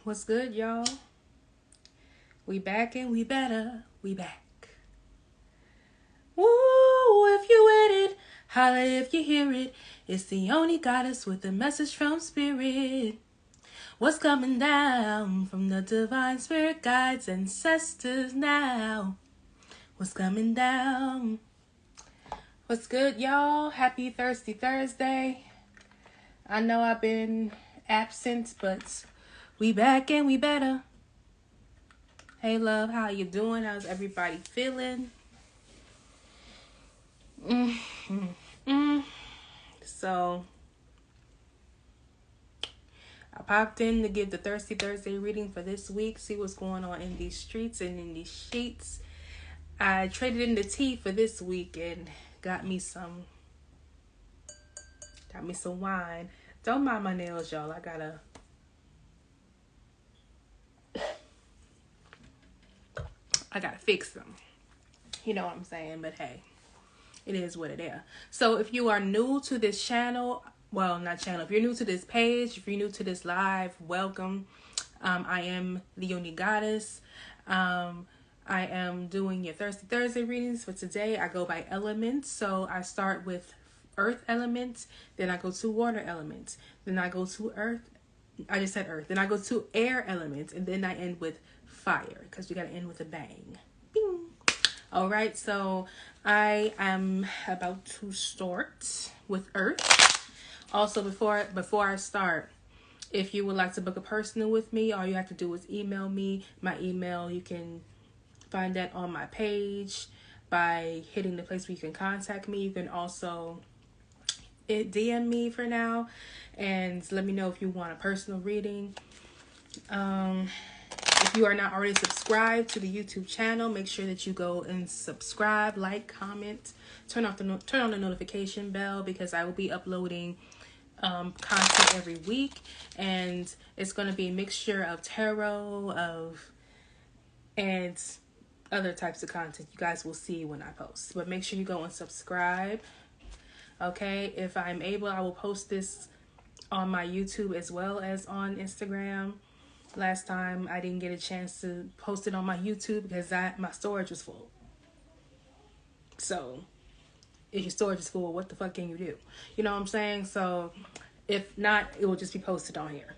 What's good, y'all? We back and we better. We back. Woo! If you with it, holla if you hear it. It's the only goddess with a message from spirit. What's coming down from the divine spirit guides ancestors now? What's coming down? What's good, y'all? Happy Thirsty Thursday. I know I've been absent, but we back and we better. Hey, love, how you doing? How's everybody feeling? So, I popped in to give the Thirsty Thursday reading for this week. See what's going on in these streets and in these sheets. I traded in the tea for this week and got me some wine. Don't mind my nails, y'all. I gotta fix them. You know what I'm saying? But hey, it is what it is. So if you are new to this channel, if you're new to this page, if you're new to this live, welcome. I am the only goddess. I am doing your Thirsty Thursday readings for today. I go by elements. So I start with earth elements, then I go to water elements, then I go to earth. I just said earth. Then I go to air elements, and then I end with fire, because we got to end with a bang. Bing. All right, so I am about to start with earth. Also, before I start, if you would like to book a personal with me, all you have to do is email me. My email, you can find that on my page by hitting the place where you can contact me. You can also DM me for now and let me know if you want a personal reading. If you are not already subscribed to the YouTube channel, make sure that you go and subscribe, like, comment, turn on the notification bell, because I will be uploading content every week, and it's going to be a mixture of tarot and other types of content you guys will see when I post. But make sure you go and subscribe. Okay, if I'm able, I will post this on my YouTube as well as on Instagram. Last time I didn't get a chance to post it on my YouTube because my storage was full. So if your storage is full, what the fuck can you do? You know what I'm saying? So if not, it will just be posted on here,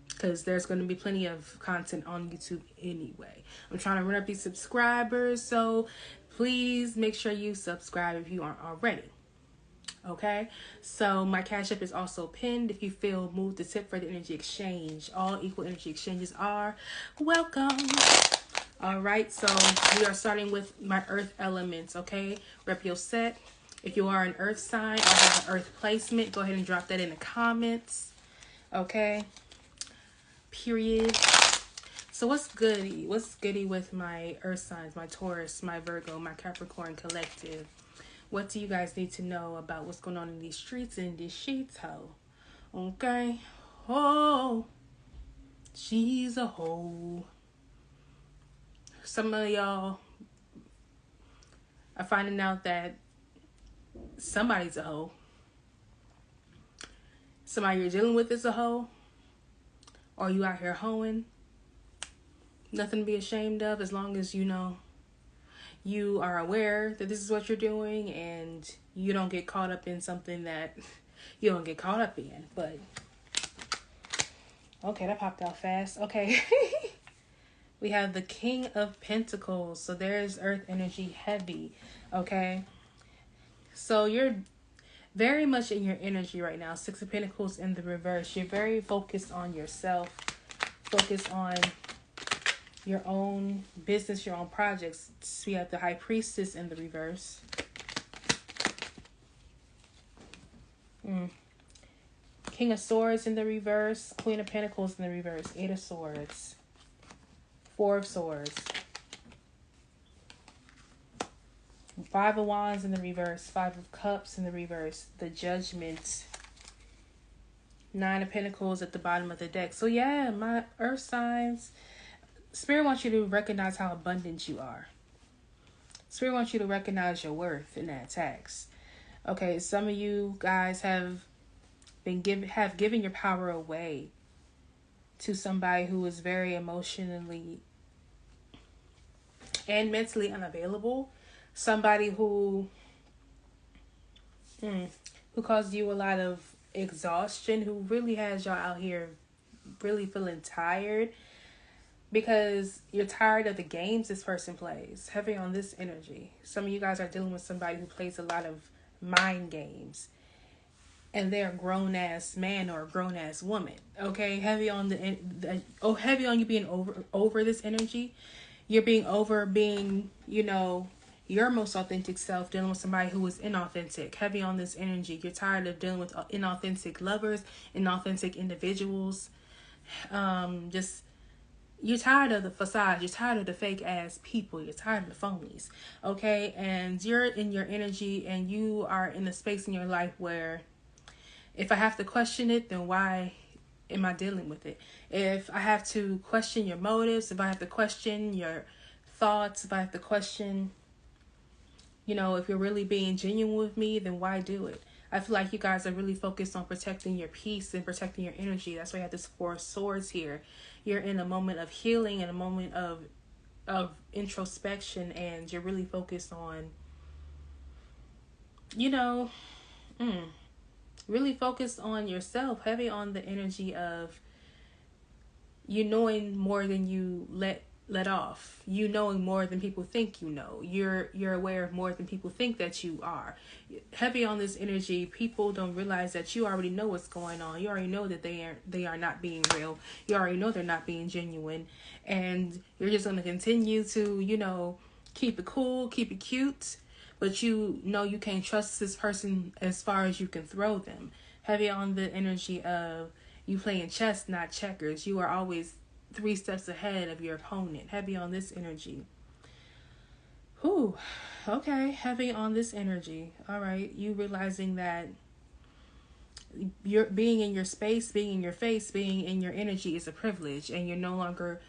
because there's going to be plenty of content on YouTube anyway. I'm trying to run up these subscribers, so please make sure you subscribe if you aren't already. Okay, so my Cash App is also pinned if you feel moved to tip for the energy exchange. All equal energy exchanges are welcome. All right, so we are starting with my earth elements. Okay, rep your set. If you are an earth sign or have an earth placement, go ahead and drop that in the comments. Okay, period. So what's goody? What's goody with my earth signs, my Taurus, my Virgo, my Capricorn collective? What do you guys need to know about what's going on in these streets and these sheets, ho? Okay. Oh, she's a hoe. Some of y'all are finding out that somebody's a hoe. Somebody you're dealing with is a hoe. Or you out here hoeing. Nothing to be ashamed of, as long as you know you are aware that this is what you're doing and you don't get caught up in something that you don't get caught up in. But okay, that popped out fast. Okay. We have the King of Pentacles. So there's earth energy heavy. Okay. So you're very much in your energy right now. Six of Pentacles in the reverse. You're very focused on yourself. Focused on your own business, your own projects. We have the High Priestess in the reverse. King of Swords in the reverse. Queen of Pentacles in the reverse. Eight of Swords. Four of Swords. Five of Wands in the reverse. Five of Cups in the reverse. The Judgment. Nine of Pentacles at the bottom of the deck. So yeah, my earth signs, Spirit wants you to recognize how abundant you are. Spirit wants you to recognize your worth in that text. Okay, some of you guys have given your power away. to somebody who is very emotionally and mentally unavailable. Somebody who caused you a lot of exhaustion, who really has y'all out here really feeling tired because you're tired of the games this person plays. Heavy on this energy. Some of you guys are dealing with somebody who plays a lot of mind games, and they're a grown-ass man or a grown-ass woman. Okay, heavy on heavy on you being over this energy. You're being, your most authentic self, dealing with somebody who is inauthentic. Heavy on this energy. You're tired of dealing with inauthentic lovers, inauthentic individuals. You're tired of the facade. You're tired of the fake ass people. You're tired of the phonies. Okay, and you're in your energy, and you are in a space in your life where, if I have to question it, then why am I dealing with it? If I have to question your motives, if I have to question your thoughts, if I have to question, if you're really being genuine with me, then why do it? I feel like you guys are really focused on protecting your peace and protecting your energy. That's why you have this Four of Swords here. You're in a moment of healing and a moment of introspection, and you're really focused on, really focused on yourself. Heavy on the energy of you knowing more than you let off. You knowing more than people think you know. You're aware of more than people think that you are. Heavy on this energy, people don't realize that you already know what's going on. You already know that they are not being real. You already know they're not being genuine. And you're just going to continue to, keep it cool, keep it cute. But you know you can't trust this person as far as you can throw them. Heavy on the energy of you playing chess, not checkers. You are always 3 steps ahead of your opponent. Heavy on this energy. Whew. Okay. Heavy on this energy. All right. You realizing that you're being in your space, being in your face, being in your energy is a privilege. And you're no longer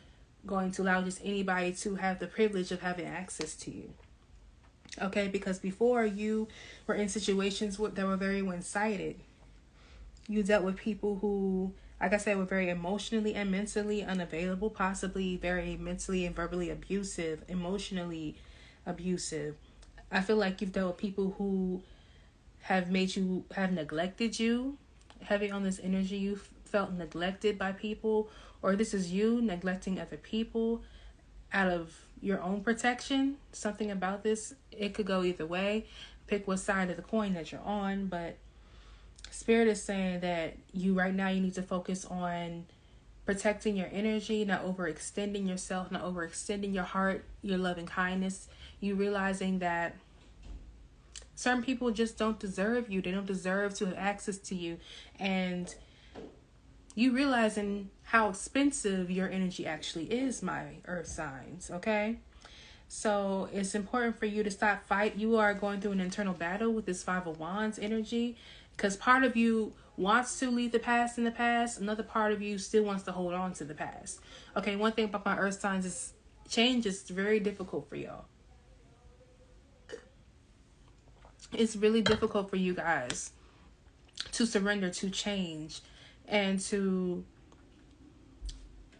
going to allow just anybody to have the privilege of having access to you. Okay, because before you were in situations that were very one-sided. You dealt with people who, like I said, were very emotionally and mentally unavailable, possibly very mentally and verbally abusive, emotionally abusive. I feel like you've dealt with people who have neglected you. Heavy on this energy, you felt neglected by people, or this is you neglecting other people out of your own protection. Something about this, it could go either way. Pick what side of the coin that you're on, but Spirit is saying that right now you need to focus on protecting your energy, not overextending yourself, not overextending your heart, your love and kindness. You realizing that certain people just don't deserve you. They don't deserve to have access to you. And you realizing how expensive your energy actually is, my earth signs, okay? So it's important for you to stop fight. You are going through an internal battle with this 5 of Wands energy, because part of you wants to leave the past in the past. Another part of you still wants to hold on to the past. Okay, one thing about my earth signs is change is very difficult for y'all. It's really difficult for you guys to surrender to change and to,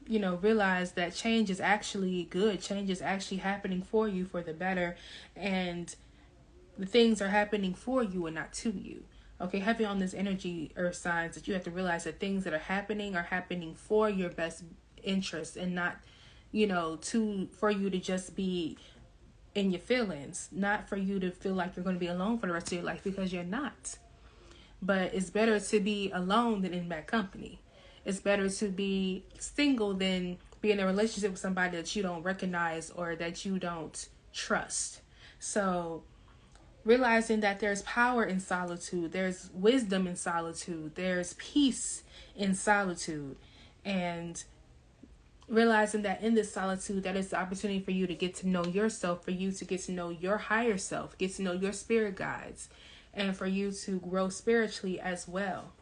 realize that change is actually good. Change is actually happening for you for the better. And the things are happening for you and not to you. Okay, heavy on this energy, earth signs, that you have to realize that things that are happening for your best interest, and not, for you to just be in your feelings, not for you to feel like you're going to be alone for the rest of your life, because you're not. But it's better to be alone than in bad company. It's better to be single than be in a relationship with somebody that you don't recognize or that you don't trust. So realizing that there's power in solitude, there's wisdom in solitude, there's peace in solitude, and realizing that in this solitude, that is the opportunity for you to get to know yourself, for you to get to know your higher self, get to know your spirit guides, and for you to grow spiritually as well.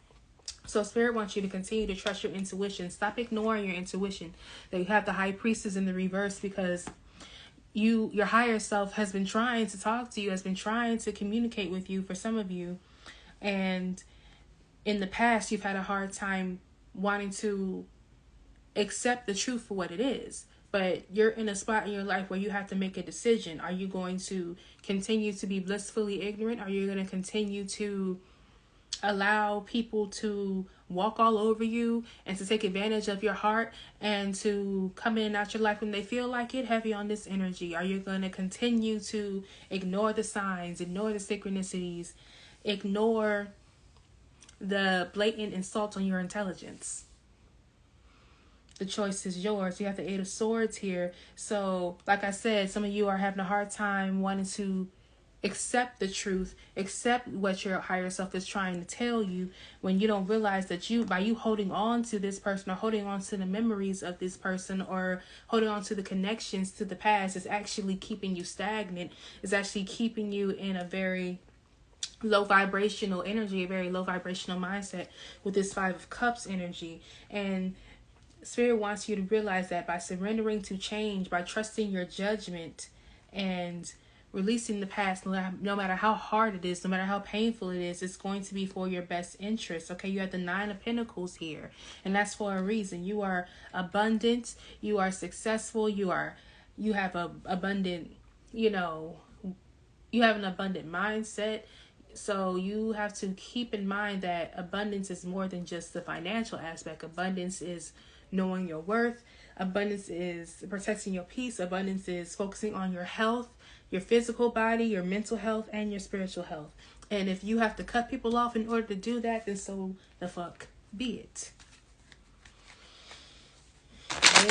So Spirit wants you to continue to trust your intuition. Stop ignoring your intuition. That you have the High Priestess in the reverse, because your higher self has been trying to talk to you, has been trying to communicate with you for some of you. And in the past, you've had a hard time wanting to accept the truth for what it is. But you're in a spot in your life where you have to make a decision. Are you going to continue to be blissfully ignorant? Are you going to continue to allow people to walk all over you and to take advantage of your heart and to come in and out your life when they feel like it? Heavy on this energy. Are you going to continue to ignore the signs, ignore the synchronicities, ignore the blatant insult on your intelligence? The choice is yours. You have the Eight of Swords here. So, like I said, some of you are having a hard time wanting to accept the truth, accept what your higher self is trying to tell you, when you don't realize that by you holding on to this person, or holding on to the memories of this person, or holding on to the connections to the past, is actually keeping you stagnant. Is actually keeping you in a very low vibrational energy, a very low vibrational mindset with this Five of Cups energy. And Spirit wants you to realize that by surrendering to change, by trusting your judgment and releasing the past, no matter how hard it is, no matter how painful it is, it's going to be for your best interest. Okay, you have the Nine of Pentacles here, and that's for a reason. You are abundant, you are successful, you have a abundant, you have an abundant mindset. So you have to keep in mind that abundance is more than just the financial aspect. Abundance is knowing your worth. Abundance is protecting your peace. Abundance is focusing on your health, your physical body, your mental health, and your spiritual health. And if you have to cut people off in order to do that, then so the fuck be it.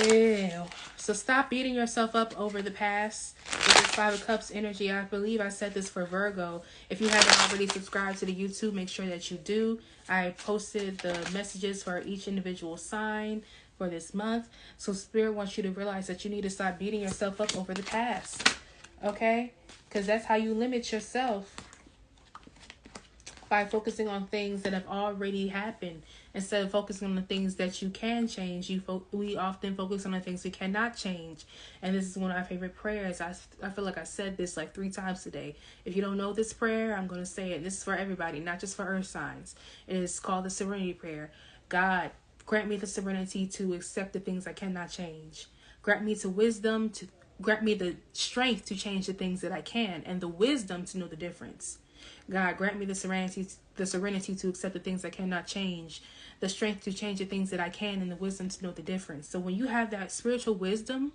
Yeah. So stop beating yourself up over the past with this Five of Cups energy. I believe I said this for Virgo. If you haven't already subscribed to the YouTube, make sure that you do. I posted the messages for each individual sign for this month. So Spirit wants you to realize that you need to stop beating yourself up over the past. Okay? Because that's how you limit yourself, by focusing on things that have already happened instead of focusing on the things that you can change. We often focus on the things we cannot change. And this is one of my favorite prayers. I feel like I said this like 3 times today. If you don't know this prayer, I'm going to say it. This is for everybody, not just for earth signs. It is called the Serenity Prayer. God, grant me the serenity to accept the things I cannot change. Grant me grant me the strength to change the things that I can, and the wisdom to know the difference. God, grant me the serenity to accept the things I cannot change, the strength to change the things that I can, and the wisdom to know the difference. So when you have that spiritual wisdom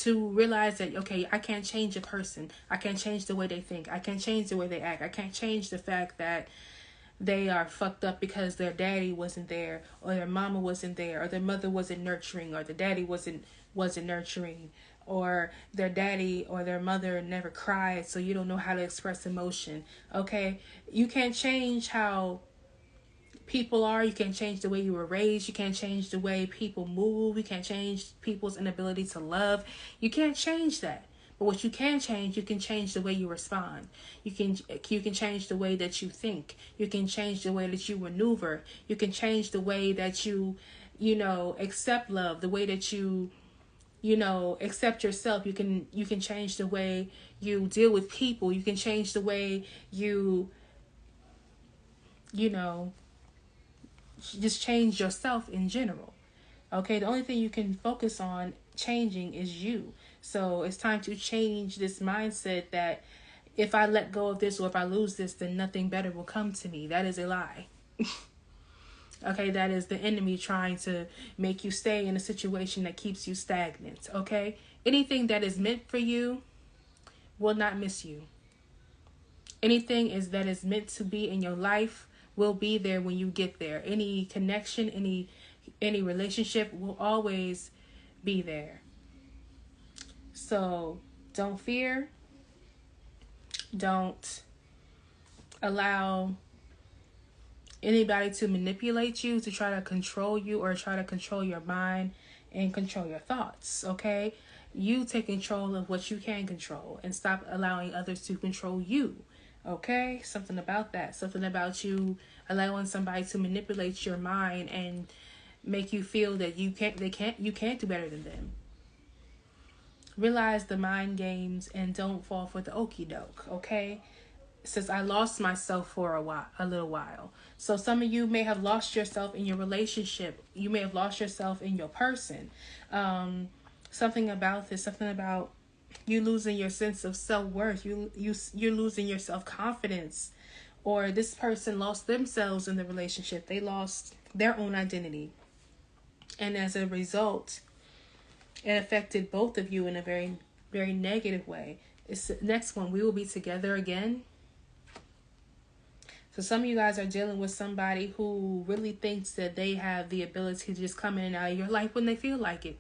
to realize that, okay, I can't change a person. I can't change the way they think. I can't change the way they act. I can't change the fact that they are fucked up because their daddy wasn't there, or their mama wasn't there, or their mother wasn't nurturing, or the daddy wasn't nurturing, or their daddy or their mother never cried, so you don't know how to express emotion. Okay, you can't change how people are. You can't change the way you were raised. You can't change the way people move. You can't change people's inability to love. You can't change that. But what you can change the way you respond. You can change the way that you think. You can change the way that you maneuver. You can change the way that you accept love, the way that you accept yourself. You can change the way you deal with people. You can change the way you just change yourself in general. Okay, the only thing you can focus on changing is you. So it's time to change this mindset that if I let go of this, or if I lose this, then nothing better will come to me. That is a lie. Okay, that is the enemy trying to make you stay in a situation that keeps you stagnant. Okay, anything that is meant for you will not miss you. Anything that is meant to be in your life will be there when you get there. Any connection, any relationship will always be there. So don't fear. Don't allow anybody to manipulate you, to try to control you, or try to control your mind and control your thoughts. Okay, you take control of what you can control and stop allowing others to control you. Okay, something about that. Something about you allowing somebody to manipulate your mind and make you feel that you can't do better than them. Realize the mind games and don't fall for the okie doke. Okay, It says, I lost myself for a little while. So some of you may have lost yourself in your relationship. You may have lost yourself in your person. Something about you losing your sense of self-worth. You're losing your self-confidence. Or this person lost themselves in the relationship. They lost their own identity. And as a result, it affected both of you in a very, very negative way. It's the next one. We will be together again. So some of you guys are dealing with somebody who really thinks that they have the ability to just come in and out of your life when they feel like it.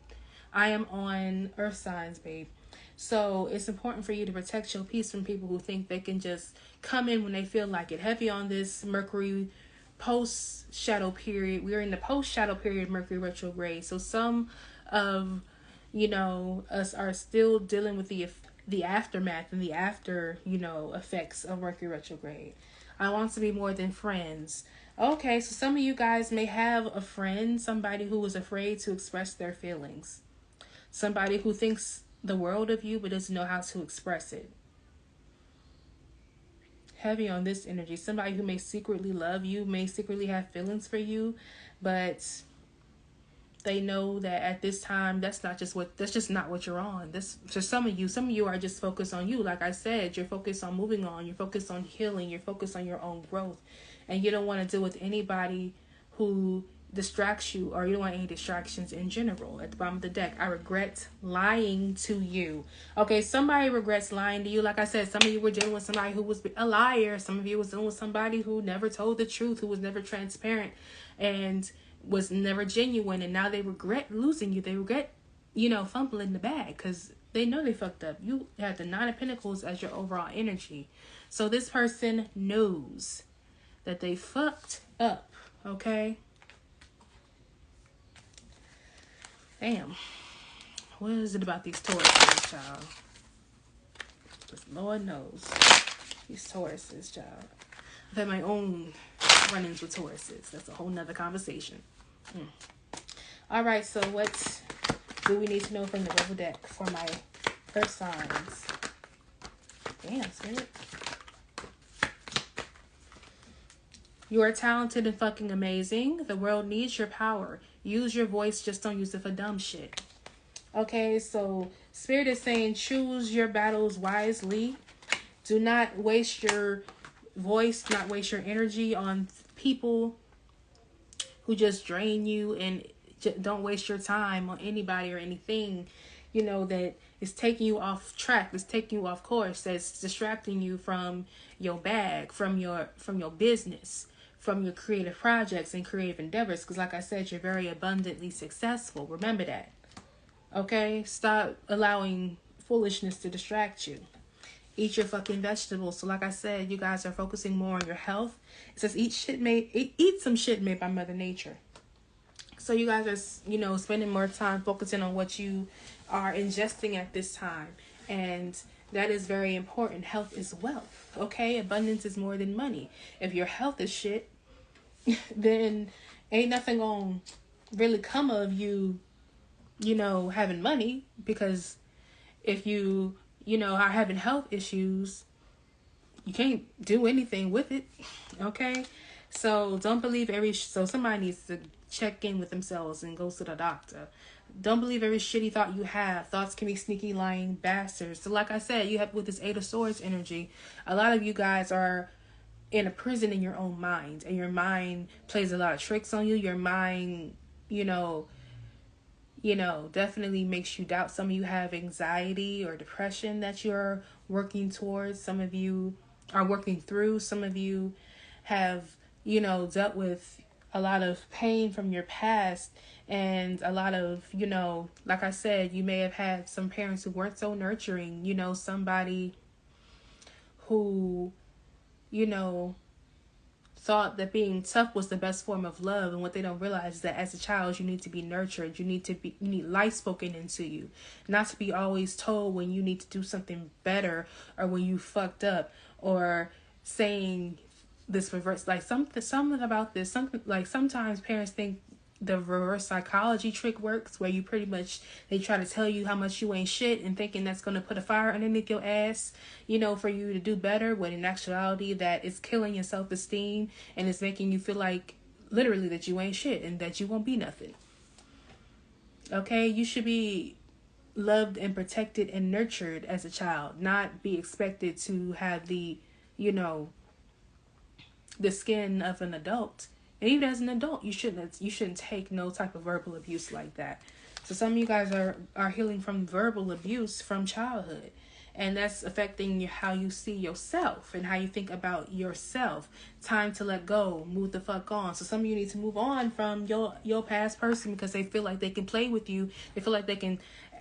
I am on earth signs, babe. So it's important for you to protect your peace from people who think they can just come in when they feel like it. Heavy on this Mercury post-shadow period. We're in the post-shadow period of Mercury retrograde. So some of, us are still dealing with the aftermath and the after, effects of Mercury retrograde. I want to be more than friends. Okay, so some of you guys may have a friend, somebody who is afraid to express their feelings. Somebody who thinks the world of you but doesn't know how to express it. Heavy on this energy. Somebody who may secretly love you, may secretly have feelings for you, but they know that at this time that's just not what you're on. This for some of you are just focused on you. Like I said, you're focused on moving on, you're focused on healing, you're focused on your own growth, and you don't want to deal with anybody who distracts you, or you don't want any distractions in general. At the bottom of the deck, I regret lying to you. Okay, somebody regrets lying to you. Like I said, some of you were dealing with somebody who was a liar. Some of you was dealing with somebody who never told the truth, who was never transparent, and was never genuine, and now they regret losing you. They regret, fumbling the bag because they know they fucked up. You have the Nine of Pentacles as your overall energy. So this person knows that they fucked up, okay? Damn. What is it about these Tauruses, child? Because Lord knows. These Tauruses, child. I've had my own run-ins with Tauruses. That's a whole nother conversation. All right, so what do we need to know from the Rebel deck for my earth signs? Damn, Spirit. You are talented and fucking amazing. The world needs your power. Use your voice, just don't use it for dumb shit. Okay, so Spirit is saying choose your battles wisely. Do not waste your voice, not waste your energy on people who just drain you, and don't waste your time on anybody or anything, that is taking you off track, that's taking you off course, that's distracting you from your bag, from your business, from your creative projects and creative endeavors. Because like I said, you're very abundantly successful. Remember that. Okay? Stop allowing foolishness to distract you. Eat your fucking vegetables. So like I said, you guys are focusing more on your health. It says eat some shit made by Mother Nature. So you guys are, spending more time focusing on what you are ingesting at this time. And that is very important. Health is wealth. Okay? Abundance is more than money. If your health is shit, then ain't nothing gonna really come of you, having money. Because if you are having health issues, you can't do anything with it. Okay? So don't believe so somebody needs to check in with themselves and go to the doctor. Don't believe every shitty thought you have. Thoughts can be sneaky, lying bastards. So like I said, you have with this Eight of Swords energy, a lot of you guys are in a prison in your own mind, and your mind plays a lot of tricks on you. Your mind, definitely makes you doubt. Some of you have anxiety or depression that you're working towards. Some of you are working through. Some of you have, dealt with a lot of pain from your past, and a lot of, like I said, you may have had some parents who weren't so nurturing, somebody who, thought that being tough was the best form of love. And what they don't realize is that as a child, you need to be nurtured. You need life spoken into you, not to be always told when you need to do something better, or when you fucked up, or saying this reverse, like something about this, something like sometimes parents think the reverse psychology trick works, where you pretty much, they try to tell you how much you ain't shit and thinking that's going to put a fire underneath your ass, you know, for you to do better, when in actuality that is killing your self-esteem and it's making you feel like literally that you ain't shit and that you won't be nothing. Okay, you should be loved and protected and nurtured as a child, not be expected to have the, you know, the skin of an adult. And even as an adult, you shouldn't take no type of verbal abuse like that. So some of you guys are healing from verbal abuse from childhood, and that's affecting how you see yourself and how you think about yourself. Time to let go, move the fuck on. So some of you need to move on from your past person, because they feel like they can play with you. They feel like they can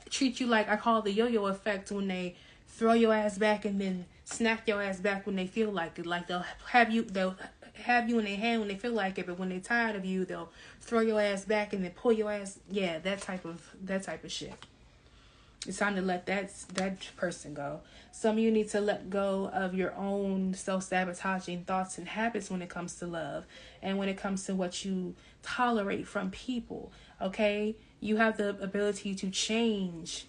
treat you like, I call it the yo-yo effect, when they throw your ass back and then snap your ass back when they feel like it. Like they'll have you in their hand when they feel like it, but when they're tired of you, they'll throw your ass back and then pull your ass. Yeah, that type of shit. It's time to let that person go. Some of you need to let go of your own self-sabotaging thoughts and habits when it comes to love and when it comes to what you tolerate from people. Okay? You have the ability to change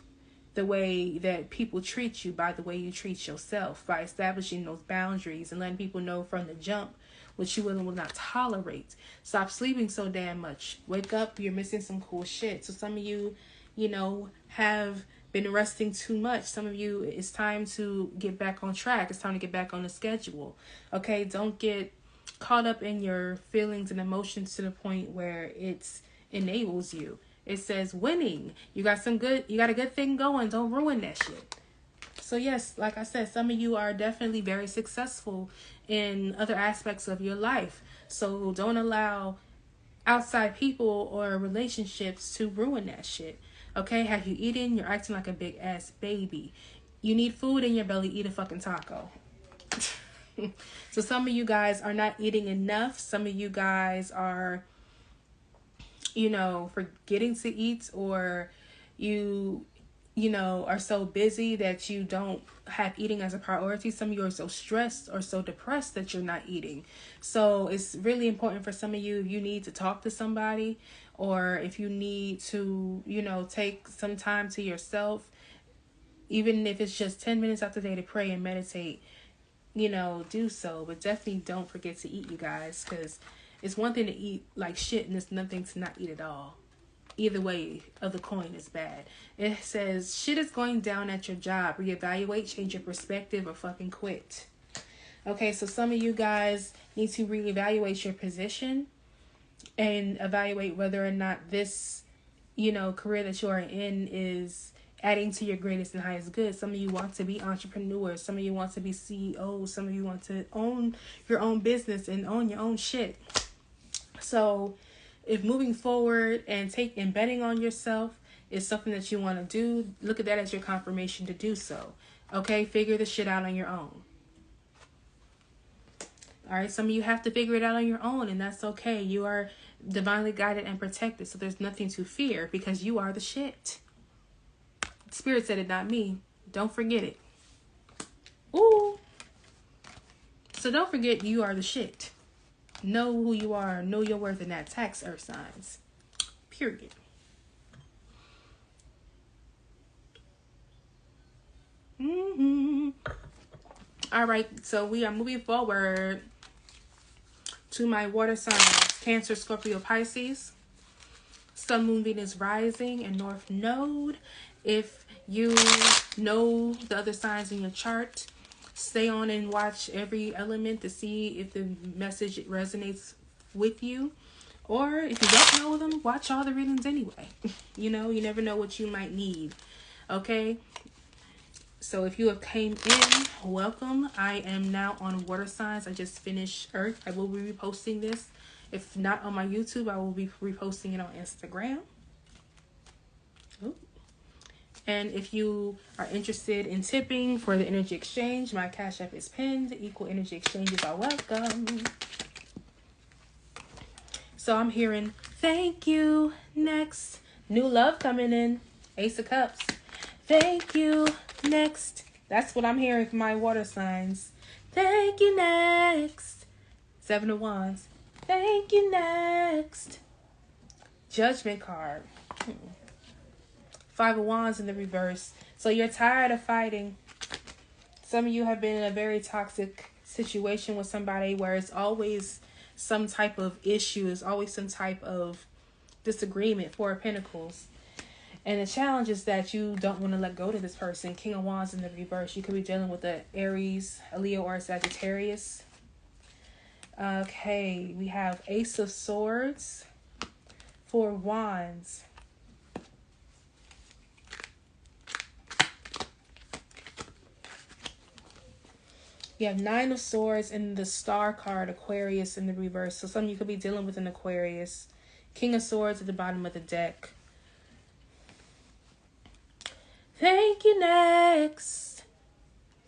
the way that people treat you by the way you treat yourself, by establishing those boundaries and letting people know from the jump what you will and will not tolerate. Stop sleeping so damn much. Wake up, you're missing some cool shit. So some of you, you know, have been resting too much. Some of you, it's time to get back on track. It's time to get back on the schedule. Okay, don't get caught up in your feelings and emotions to the point where it enables you. It says winning. You got a good thing going. Don't ruin that shit. So yes, like I said, some of you are definitely very successful in other aspects of your life. So don't allow outside people or relationships to ruin that shit. Okay, have you eaten? You're acting like a big ass baby. You need food in your belly, eat a fucking taco. So some of you guys are not eating enough. Some of you guys are, you know, forgetting to eat, or you know, are so busy that you don't have eating as a priority. Some of you are so stressed or so depressed that you're not eating. So it's really important for some of you, if you need to talk to somebody, or if you need to, you know, take some time to yourself, even if it's just 10 minutes out the day to pray and meditate, you know, do so. But definitely don't forget to eat, you guys, because it's one thing to eat like shit and it's nothing to not eat at all. Either way of the coin is bad. It says, shit is going down at your job. Reevaluate, change your perspective, or fucking quit. Okay, so some of you guys need to reevaluate your position and evaluate whether or not this, you know, career that you are in is adding to your greatest and highest good. Some of you want to be entrepreneurs. Some of you want to be CEOs. Some of you want to own your own business and own your own shit. So if moving forward and betting on yourself is something that you want to do, look at that as your confirmation to do so. Okay, figure the shit out on your own. All right, some of you have to figure it out on your own, and that's okay. You are divinely guided and protected, so there's nothing to fear because you are the shit. Spirit said it, not me. Don't forget it. Ooh. So don't forget you are the shit. Know who you are. Know your worth, and that tax, earth signs. Period. All right, so we are moving forward to my water signs. Cancer, Scorpio, Pisces. Sun, Moon, Venus, Rising, and North Node. If you know the other signs in your chart, stay on and watch every element to see if the message resonates with you. Or if you don't know them, watch all the readings anyway. You know, you never know what you might need. Okay? So if you have came in, welcome. I am now on water signs. I just finished Earth. I will be reposting this. If not on my YouTube, I will be reposting it on Instagram. Ooh. And if you are interested in tipping for the energy exchange, my Cash App is pinned. Equal energy exchanges are welcome. So I'm hearing, thank you, next. New love coming in. Ace of Cups. Thank you, next. That's what I'm hearing from my water signs. Thank you, next. Seven of Wands. Thank you, next. Judgment card. Five of Wands in the reverse. So you're tired of fighting. Some of you have been in a very toxic situation with somebody where it's always some type of issue. It's always some type of disagreement. Four of Pentacles. And the challenge is that you don't want to let go to this person. King of Wands in the reverse. You could be dealing with a Aries, a Leo, or a Sagittarius. Okay, we have Ace of Swords. Four of Wands. You have Nine of Swords and the Star card, Aquarius in the reverse. So some of you could be dealing with an Aquarius. King of Swords at the bottom of the deck. Thank you, next.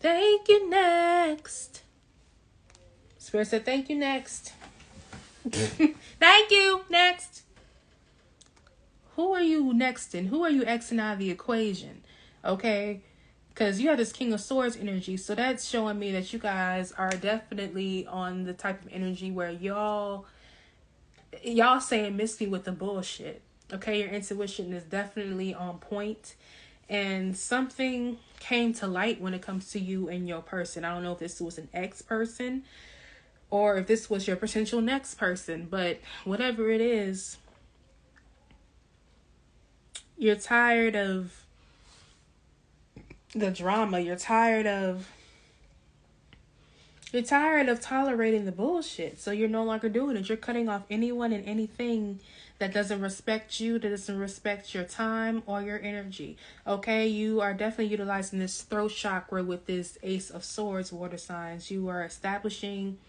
Thank you, next. Spirit said, thank you, next. Thank you, next. Who are you nexting? Who are you Xing out of the equation? Okay? Because you have this King of Swords energy. So that's showing me that you guys are definitely on the type of energy where y'all saying miss me with the bullshit. Okay? Your intuition is definitely on point. And something came to light when it comes to you and your person. I don't know if this was an ex-person or if this was your potential next person. But whatever it is, you're tired of the drama. You're tired of tolerating the bullshit. So you're no longer doing it. You're cutting off anyone and anything that doesn't respect you, that doesn't respect your time or your energy. Okay, you are definitely utilizing this throat chakra with this Ace of Swords, water signs. You are establishing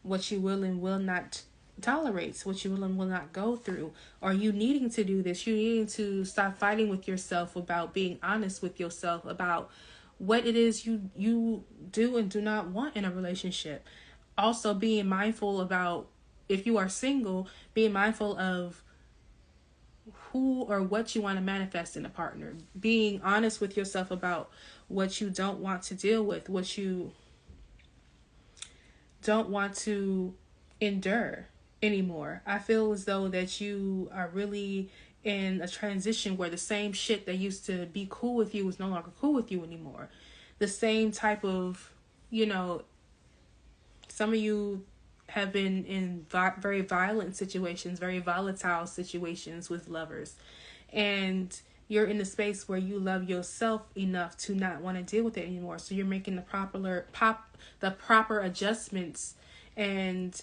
what you will and will not tolerate, what you will and will not go through. Are you needing to do this? You needing to stop fighting with yourself about being honest with yourself about what it is you do and do not want in a relationship. Also being mindful about, if you are single, being mindful of who or what you want to manifest in a partner. Being honest with yourself about what you don't want to deal with, what you don't want to endure anymore. I feel as though that you are really in a transition where the same shit that used to be cool with you is no longer cool with you anymore. The same type of, some of you have been in very violent situations, very volatile situations with lovers. And you're in a space where you love yourself enough to not want to deal with it anymore. So you're making the proper adjustments and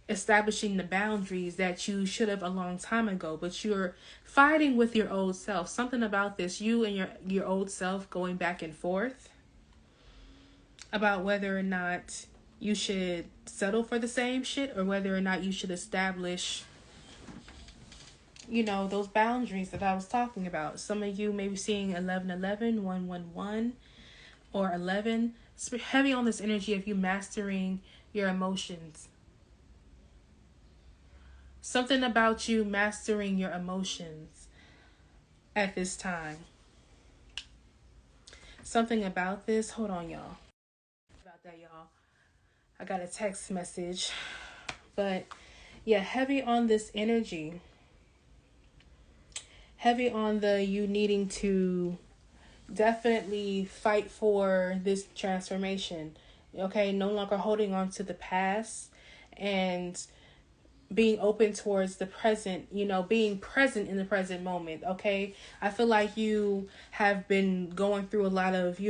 establishing the boundaries that you should have a long time ago. But you're fighting with your old self. Something about this, you and your old self going back and forth about whether or not you should settle for the same shit or whether or not you should establish, those boundaries that I was talking about. Some of you may be seeing 1111, 111, or 11. It's heavy on this energy of you mastering your emotions. Something about you mastering your emotions at this time. Something about this. Hold on, y'all. About that, y'all. I got a text message. But yeah, heavy on this energy. Heavy on the you needing to definitely fight for this transformation. Okay, no longer holding on to the past and being open towards the present, being present in the present moment. Okay, I feel like you have been going through a lot of,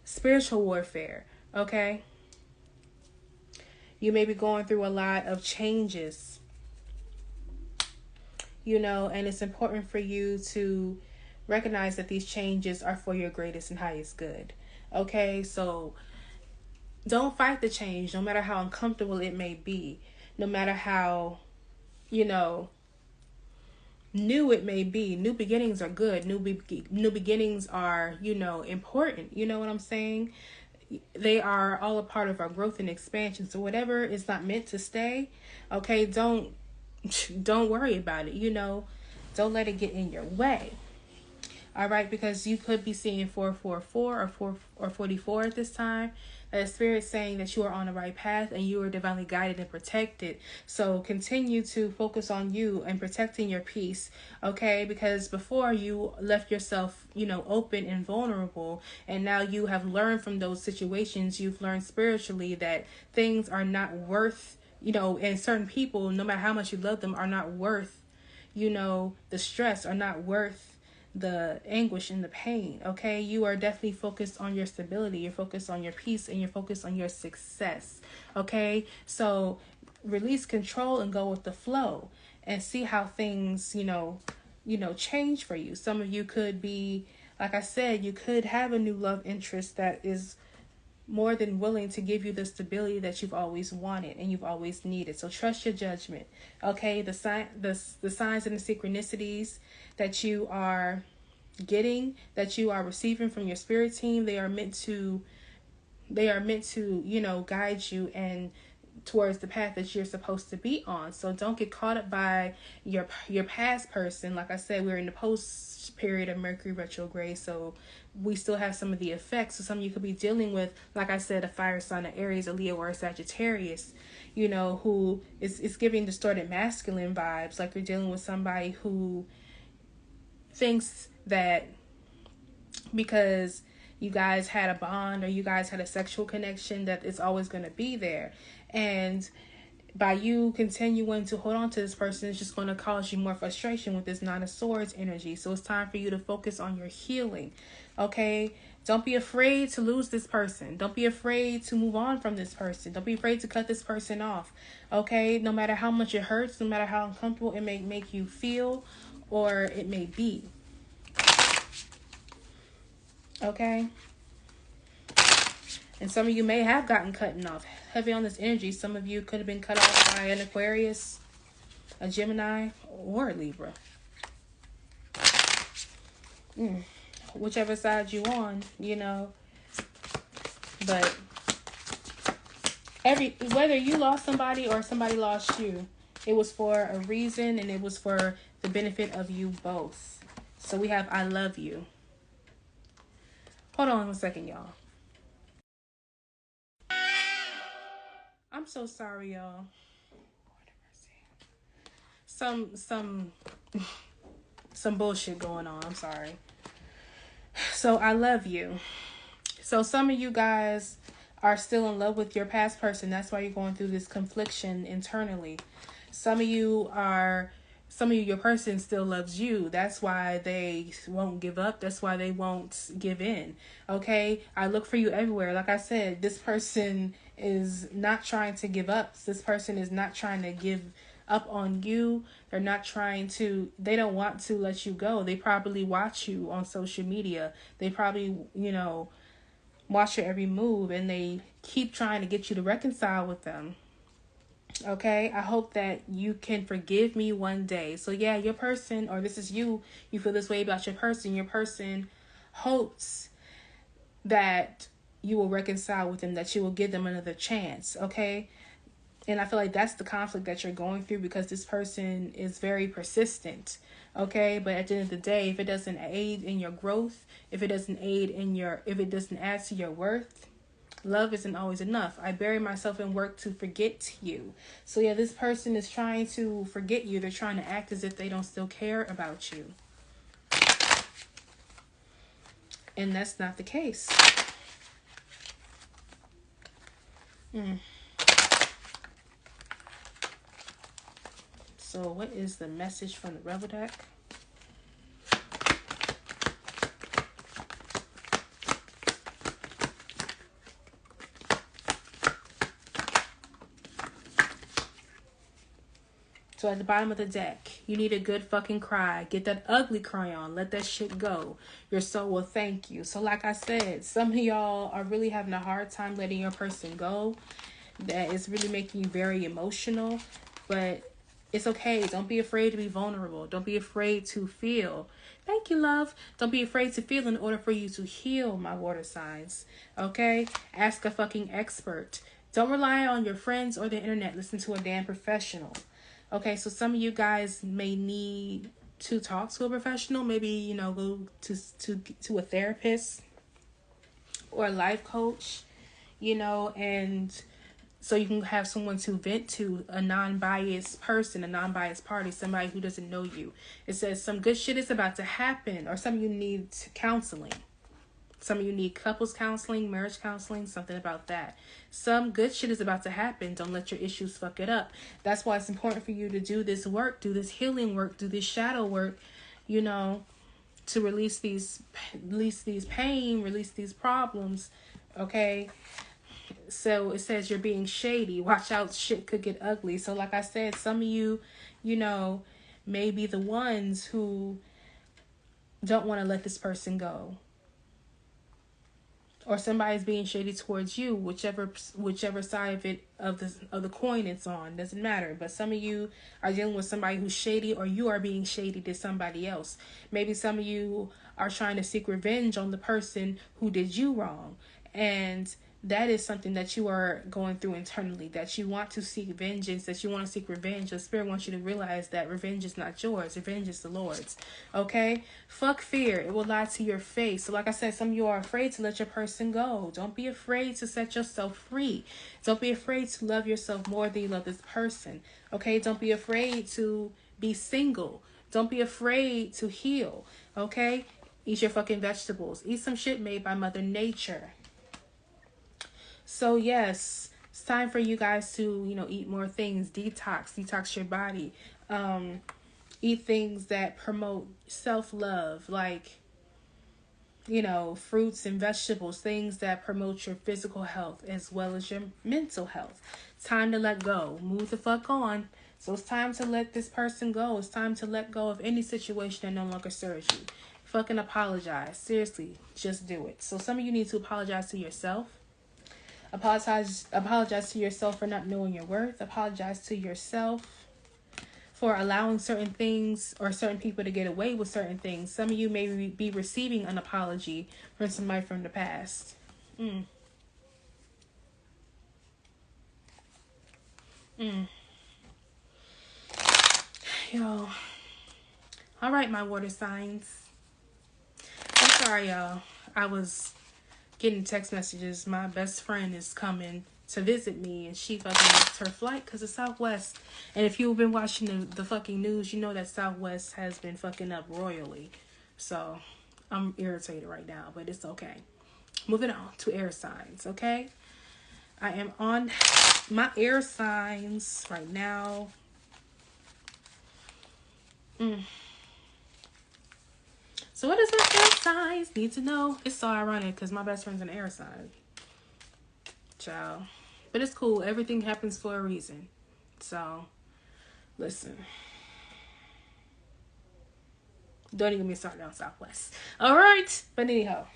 spiritual warfare. Okay, you may be going through a lot of changes, and it's important for you to recognize that these changes are for your greatest and highest good. Okay, so don't fight the change, no matter how uncomfortable it may be, no matter how, new it may be. New beginnings are good. New beginnings are, important. You know what I'm saying? They are all a part of our growth and expansion. So whatever is not meant to stay, okay, don't worry about it. Don't let it get in your way. All right, because you could be seeing 444 or 4 or 44 at this time. That Spirit's saying that you are on the right path and you are divinely guided and protected. So continue to focus on you and protecting your peace, okay? Because before you left yourself, open and vulnerable, and now you have learned from those situations. You've learned spiritually that things are not worth, and certain people, no matter how much you love them, are not worth, the stress, are not worth the anguish and the pain, okay? You are definitely focused on your stability, you're focused on your peace, and you're focused on your success, okay? So release control and go with the flow and see how things, change for you. Some of you could be, like I said, you could have a new love interest that is more than willing to give you the stability that you've always wanted and you've always needed. So trust your judgment, okay? The signs and the synchronicities that you are getting, that you are receiving from your spirit team, they are meant to guide you and towards the path that you're supposed to be on. So don't get caught up by your past person. Like I said, we're in the post period of Mercury retrograde, so we still have some of the effects. So some of you could be dealing with, like I said, a fire sign, of Aries, a Leo, or a Sagittarius, who is giving distorted masculine vibes. Like you're dealing with somebody who thinks that because you guys had a bond or you guys had a sexual connection that it's always going to be there. And by you continuing to hold on to this person, it's just going to cause you more frustration with this Nine of Swords energy. So it's time for you to focus on your healing, okay? Don't be afraid to lose this person. Don't be afraid to move on from this person. Don't be afraid to cut this person off, okay? No matter how much it hurts, no matter how uncomfortable it may make you feel or it may be. Okay? And some of you may have gotten cut off. Heavy on this energy. Some of you could have been cut off by an Aquarius, a Gemini, or a Libra. Whichever side you on, But whether you lost somebody or somebody lost you, it was for a reason and it was for the benefit of you both. So we have I love you. Hold on 1 second, y'all. I'm so sorry, y'all. Some bullshit going on. I'm sorry. So I love you. So some of you guys are still in love with your past person. That's why you're going through this confliction internally. Some of you, your person still loves you. That's why they won't give up. That's why they won't give in. Okay? I look for you everywhere. Like I said, this person is not trying to give up. This person is not trying to give up on you. They don't want to let you go. They probably watch you on social media. They probably, watch your every move, and they keep trying to get you to reconcile with them. Okay, I hope that you can forgive me one day. So yeah, your person, or this is you feel this way about your person hopes that you will reconcile with them, that you will give them another chance, okay? And I feel like that's the conflict that you're going through, because this person is very persistent, okay? But at the end of the day, if it doesn't aid in your growth, if it doesn't add to your worth, love isn't always enough. I bury myself in work to forget you. So yeah, this person is trying to forget you. They're trying to act as if they don't still care about you. And that's not the case. So what is the message from the Rebel deck? So at the bottom of the deck, you need a good fucking cry. Get that ugly cry on. Let that shit go. Your soul will thank you. So like I said, some of y'all are really having a hard time letting your person go. That is really making you very emotional. But it's okay. Don't be afraid to be vulnerable. Don't be afraid to feel. Thank you, love. Don't be afraid to feel in order for you to heal, my water signs. Okay? Ask a fucking expert. Don't rely on your friends or the internet. Listen to a damn professional. Okay, so some of you guys may need to talk to a professional. Maybe, you know, go to a therapist or a life coach, you know, and so you can have someone to vent to, a non-biased person, a non-biased party, somebody who doesn't know you. It says some good shit is about to happen, or some of you need counseling. Some of you need couples counseling, marriage counseling, something about that. Some good shit is about to happen. Don't let your issues fuck it up. That's why it's important for you to do this work, do this healing work, do this shadow work, you know, to release these pain, release these problems, okay? So it says you're being shady. Watch out, shit could get ugly. So like I said, some of you, you know, may be the ones who don't want to let this person go. Or somebody's being shady towards you, whichever side of the coin it's on, doesn't matter. But some of you are dealing with somebody who's shady, or you are being shady to somebody else. Maybe some of you are trying to seek revenge on the person who did you wrong, and that is something that you are going through internally, that you want to seek vengeance, that you want to seek revenge. The Spirit wants you to realize that revenge is not yours. Revenge is the Lord's. Okay? Fuck fear. It will lie to your face. So like I said, some of you are afraid to let your person go. Don't be afraid to set yourself free. Don't be afraid to love yourself more than you love this person. Okay? Don't be afraid to be single. Don't be afraid to heal. Okay? Eat your fucking vegetables. Eat some shit made by Mother Nature. So yes, it's time for you guys to, you know, eat more things, detox your body, eat things that promote self-love, like, you know, fruits and vegetables, things that promote your physical health as well as your mental health. It's time to let go, move the fuck on. So it's time to let this person go. It's time to let go of any situation that no longer serves you. Fucking apologize. Seriously, just do it. So some of you need to apologize to yourself. Apologize to yourself for not knowing your worth. Apologize to yourself for allowing certain things or certain people to get away with certain things. Some of you may be receiving an apology from somebody from the past. Yo. All right, my water signs. I'm sorry, y'all. I was getting text messages. My best friend is coming to visit me, and she fucking missed her flight because of Southwest. And if you've been watching the fucking news, you know that Southwest has been fucking up royally. So I'm irritated right now, but it's okay. Moving on to air signs, okay? I am on my air signs right now. So what does my air signs need to know? It's so ironic because my best friend's an air sign. Child. But it's cool. Everything happens for a reason. So, listen. Don't even get me started on Southwest. Alright. But anyhow.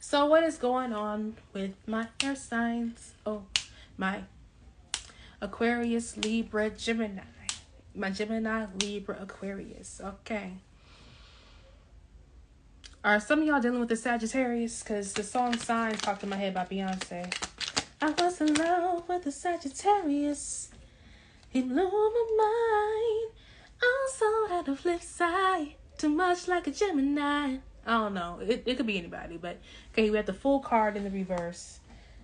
So what is going on with my air signs? Oh, my Aquarius, Libra, Gemini. My Gemini, Libra, Aquarius. Okay. Are some of y'all dealing with the Sagittarius? Because the song Signs popped in my head by Beyonce. I was in love with the Sagittarius. He blew my mind. Also at the flip side. Too much like a Gemini. I don't know. It could be anybody. But, okay, we have the full card in the reverse.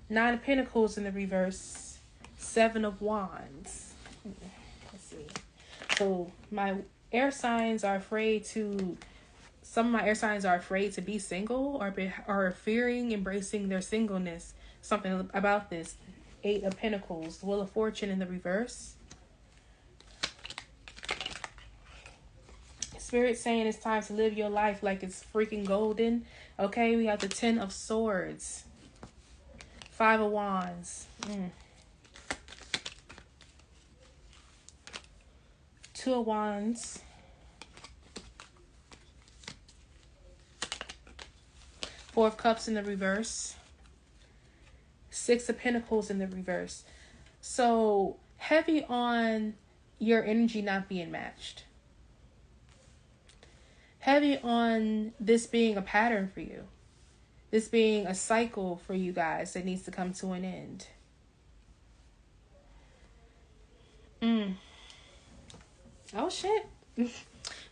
9 of Pentacles in the reverse. 7 of Wands. Let's see. So, my air signs are afraid to... Some of my air signs are afraid to be single or are fearing embracing their singleness. Something about this. 8 of Pentacles. Wheel of Fortune in the reverse. Spirit saying it's time to live your life like it's freaking golden. Okay, we have the 10 of Swords. 5 of Wands. 2 of Wands. 4 of Cups in the reverse. 6 of Pentacles in the reverse. So, heavy on your energy not being matched. Heavy on this being a pattern for you. This being a cycle for you guys that needs to come to an end. Oh, shit.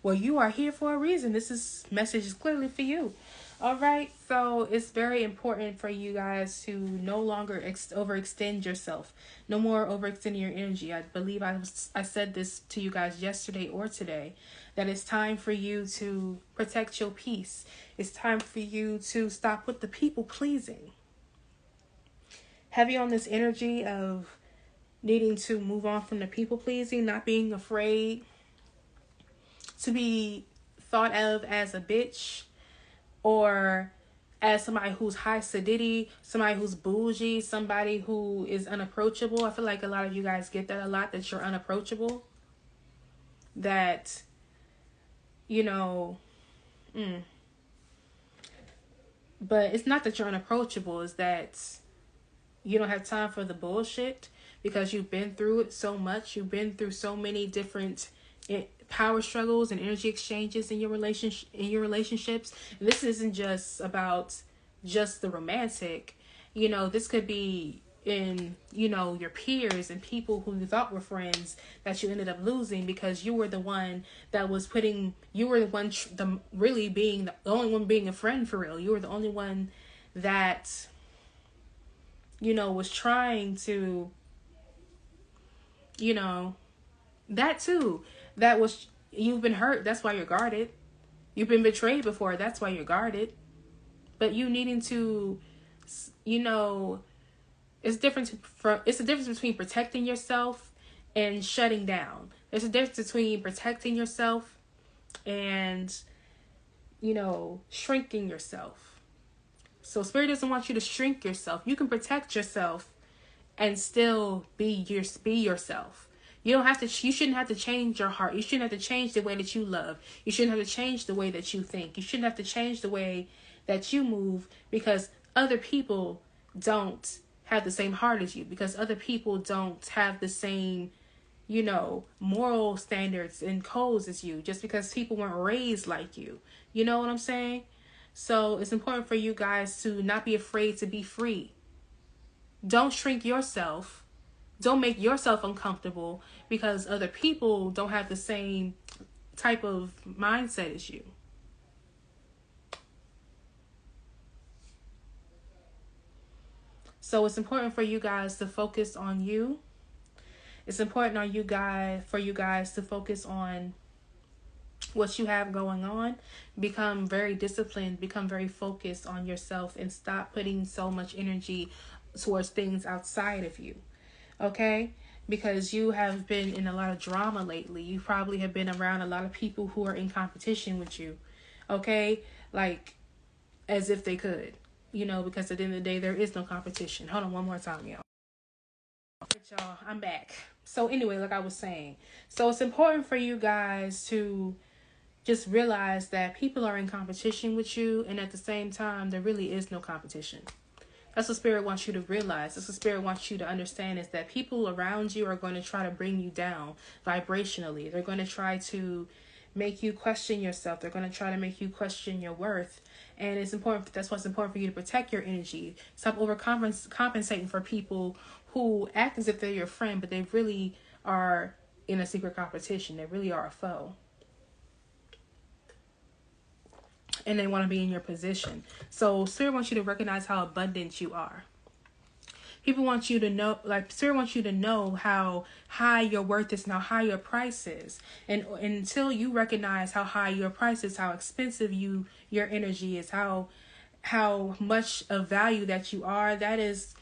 well, you are here for a reason. Message is clearly for you. All right. So it's very important for you guys to no longer overextend yourself. No more overextending your energy. I believe I said this to you guys yesterday or today, that it's time for you to protect your peace. It's time for you to stop with the people pleasing. Heavy on this energy of needing to move on from the people pleasing, not being afraid to be thought of as a bitch or as somebody who's high sedity, somebody who's bougie, somebody who is unapproachable. I feel like a lot of you guys get that a lot, that you're unapproachable. That, you know, but it's not that you're unapproachable, it's that you don't have time for the bullshit because you've been through it so much. You've been through so many different power struggles and energy exchanges in your relationships. And this isn't just about just the romantic. You know, this could be in, you know, your peers and people who you thought were friends that you ended up losing because you were the one that was you were the one really being the only one being a friend for real. You were the only one that, you know, was trying to, you know, that too. That was, you've been hurt. That's why you're guarded. You've been betrayed before. That's why you're guarded. But you needing to, you know, it's a difference between protecting yourself and shutting down. There's a difference between protecting yourself and, you know, shrinking yourself. So Spirit doesn't want you to shrink yourself. You can protect yourself and still be yourself. You shouldn't have to change your heart. You shouldn't have to change the way that you love. You shouldn't have to change the way that you think. You shouldn't have to change the way that you move because other people don't have the same heart as you, because other people don't have the same, you know, moral standards and codes as you, just because people weren't raised like you. You know what I'm saying? So it's important for you guys to not be afraid to be free. Don't shrink yourself. Don't make yourself uncomfortable because other people don't have the same type of mindset as you. So it's important for you guys to focus on you. It's important for you guys to focus on what you have going on. Become very disciplined, become very focused on yourself, and stop putting so much energy towards things outside of you. Okay? Because you have been in a lot of drama lately. You probably have been around a lot of people who are in competition with you. Okay? Like, as if they could. You know, because at the end of the day, there is no competition. Hold on one more time, y'all. Y'all, I'm back. So anyway, like I was saying. So it's important for you guys to just realize that people are in competition with you. And at the same time, there really is no competition. That's what Spirit wants you to realize. That's what Spirit wants you to understand, is that people around you are going to try to bring you down vibrationally. They're going to try to make you question yourself. They're going to try to make you question your worth. And it's important. That's why it's important for you to protect your energy. Stop overcompensating for people who act as if they're your friend, but they really are in a secret competition. They really are a foe. And they want to be in your position. So Spirit wants you to recognize how abundant you are. People want you to know, like Spirit wants you to know how high your worth is and how high your price is. And until you recognize how high your price is, how expensive your energy is, how much of value that you are, that is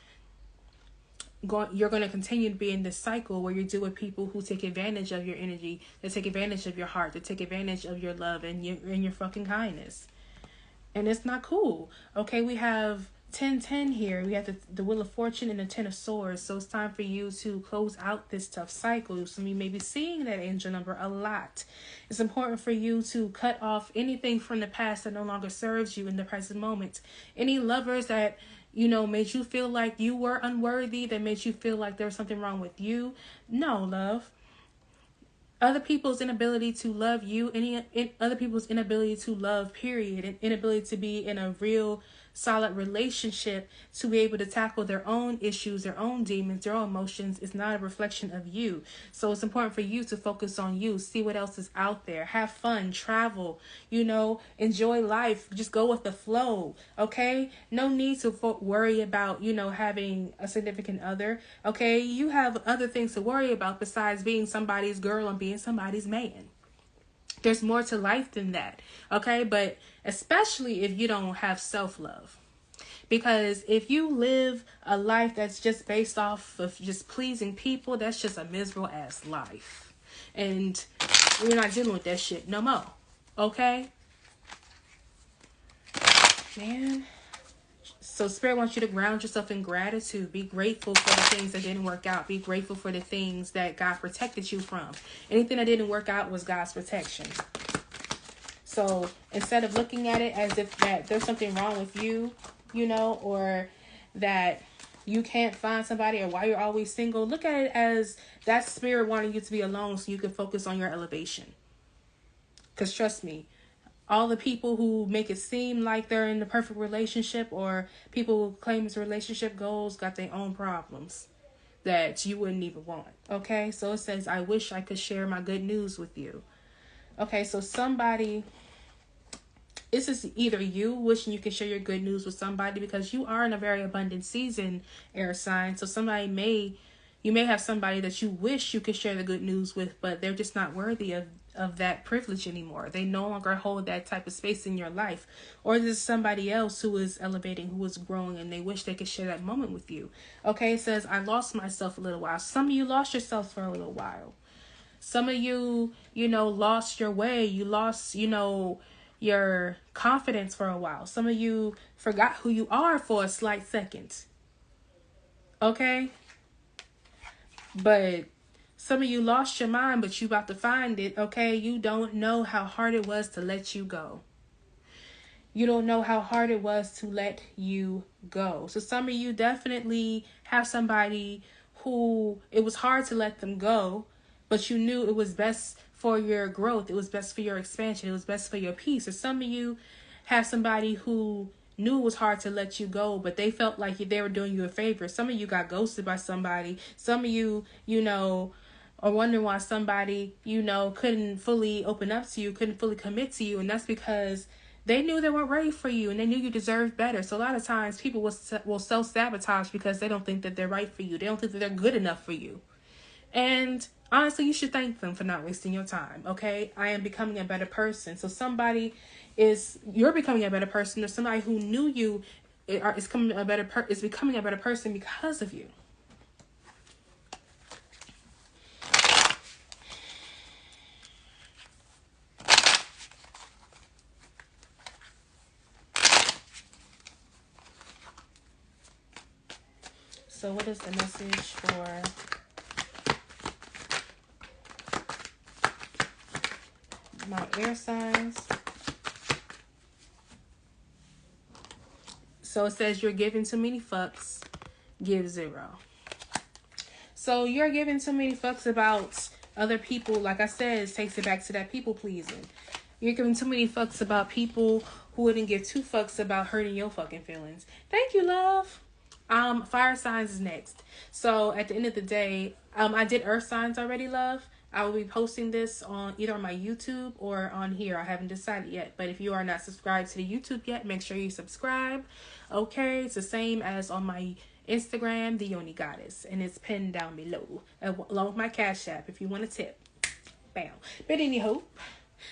you're going to continue to be in this cycle where you're dealing with people who take advantage of your energy, that take advantage of your heart, that take advantage of your love and your fucking kindness. And it's not cool. Okay, we have 10-10 here. We have the Wheel of Fortune and the 10 of Swords. So it's time for you to close out this tough cycle. So you may be seeing that angel number a lot. It's important for you to cut off anything from the past that no longer serves you in the present moment. Any lovers that, you know, made you feel like you were unworthy, that made you feel like there was something wrong with you. No, love. Other people's inability to love you, other people's inability to love, period, and inability to be in a real solid relationship to be able to tackle their own issues, their own demons, their own emotions is not a reflection of you. So it's important for you to focus on you, see what else is out there, have fun, travel, enjoy life, just go with the flow. Okay, no need to worry about having a significant other. Okay, you have other things to worry about besides being somebody's girl and being somebody's man. There's more to life than that. Okay, but especially if you don't have self-love. Because if you live a life that's just based off of just pleasing people, that's just a miserable ass life. And we're not dealing with that shit no more. Okay? Man. So Spirit wants you to ground yourself in gratitude. Be grateful for the things that didn't work out. Be grateful for the things that God protected you from. Anything that didn't work out was God's protection. So instead of looking at it as if that there's something wrong with you, or that you can't find somebody or why you're always single, look at it as that Spirit wanting you to be alone so you can focus on your elevation. Because trust me, all the people who make it seem like they're in the perfect relationship or people who claim it's relationship goals got their own problems that you wouldn't even want. Okay, so it says, I wish I could share my good news with you. Okay, so this is either you wishing you can share your good news with somebody because you are in a very abundant season, air sign. So you may have somebody that you wish you could share the good news with, but they're just not worthy of that privilege anymore. They no longer hold that type of space in your life. Or there's somebody else who is elevating, who is growing, and they wish they could share that moment with you. Okay, it says, I lost myself a little while. Some of you lost yourself for a little while. Some of you, lost your way. You lost, your confidence for a while. Some of you forgot who you are for a slight second. Okay? But some of you lost your mind, but you about to find it. Okay? You don't know how hard it was to let you go. You don't know how hard it was to let you go. So some of you definitely have somebody who it was hard to let them go, but you knew it was best for your growth. It was best for your expansion. It was best for your peace. Or some of you have somebody who knew it was hard to let you go, but they felt like they were doing you a favor. Some of you got ghosted by somebody. Some of you, are wondering why somebody, couldn't fully open up to you, couldn't fully commit to you. And that's because they knew they weren't ready for you and they knew you deserved better. So a lot of times people will self-sabotage because they don't think that they're right for you. They don't think that they're good enough for you. And honestly, you should thank them for not wasting your time. Okay, I am becoming a better person. So you're becoming a better person, or somebody who knew you is becoming a better person because of you. So what is the message for my air signs? So it says you're giving too many fucks, give 0. So you're giving too many fucks about other people. Like I said, it takes it back to that people pleasing. You're giving too many fucks about people who wouldn't give 2 fucks about hurting your fucking feelings. Thank you, love. Fire signs is next. So at the end of the day, I did earth signs already, love. I will be posting this on either on my YouTube or on here. I haven't decided yet. But if you are not subscribed to the YouTube yet, make sure you subscribe. Okay, it's the same as on my Instagram, the Yoni Goddess, and it's pinned down below along with my Cash App if you want a tip. Bam. But anyhow,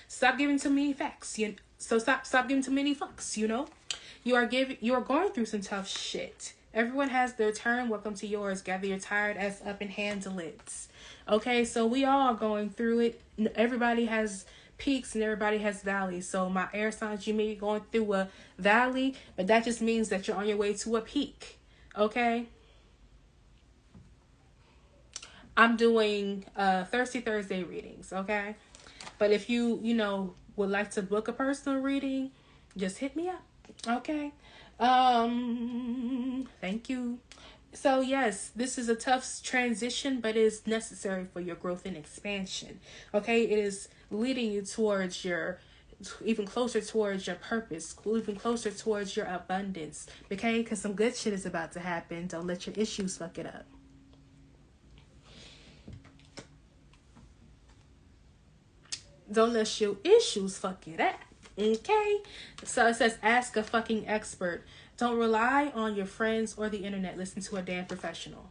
stop giving too many facts. Stop giving too many fucks. You are going through some tough shit. Everyone has their turn. Welcome to yours. Gather your tired ass up and handle it. Okay, so we all are going through it. Everybody has peaks and everybody has valleys. So my air signs, you may be going through a valley, but that just means that you're on your way to a peak. Okay? I'm doing Thirsty Thursday readings, okay? But if you would like to book a personal reading, just hit me up. Okay? Thank you. So yes, this is a tough transition, but it is necessary for your growth and expansion. Okay? It is leading you towards your even closer towards your purpose, even closer towards your abundance, okay? Because some good shit is about to happen. Don't let your issues fuck it up. Don't let your issues fuck it up, okay? So it says, ask a fucking expert. Don't rely on your friends or the internet. Listen to a damn professional.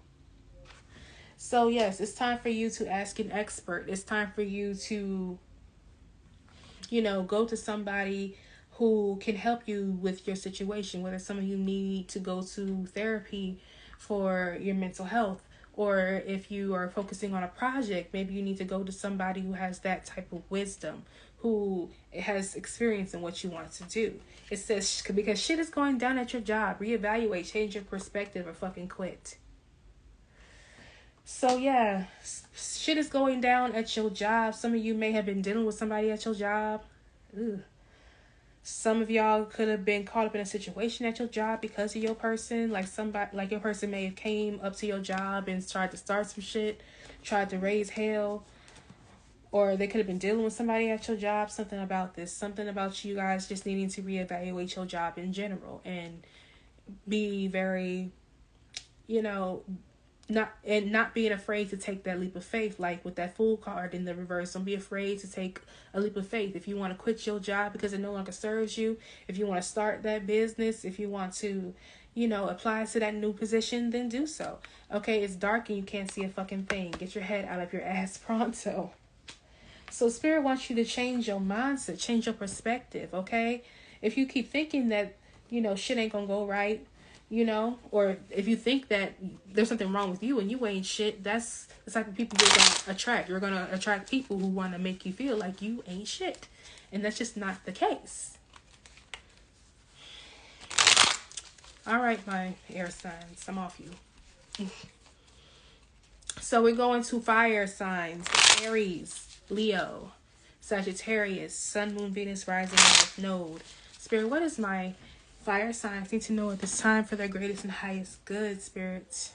So yes, it's time for you to ask an expert. It's time for you to, you know, go to somebody who can help you with your situation, whether some of you need to go to therapy for your mental health, or if you are focusing on a project, maybe you need to go to somebody who has that type of wisdom, who has experience in what you want to do. It says, because shit is going down at your job, reevaluate, change your perspective, or fucking quit. So yeah, shit is going down at your job. Some of you may have been dealing with somebody at your job. Ugh. Some of y'all could have been caught up in a situation at your job because of your person. Like somebody, like your person may have came up to your job and tried to start some shit, tried to raise hell. Or they could have been dealing with somebody at your job. Something about this. Something about you guys just needing to reevaluate your job in general. And be very, you know, not being afraid to take that leap of faith, like with that Fool card in the reverse. Don't be afraid to take a leap of faith. If you want to quit your job because it no longer serves you, if you want to start that business, if you want to, you know, apply to that new position, then do so. Okay, it's dark and you can't see a fucking thing. Get your head out of your ass pronto. So Spirit wants you to change your mindset, change your perspective, okay? If you keep thinking that, you know, shit ain't gonna go right, you know, or if you think that there's something wrong with you and you ain't shit, that's the type of people you're going to attract. You're going to attract people who want to make you feel like you ain't shit. And that's just not the case. All right, my air signs, I'm off you. So we're going to fire signs: Aries, Leo, Sagittarius, Sun, Moon, Venus, Rising, North Node. Spirit, what is my fire signs need to know at this time for their greatest and highest good, Spirit?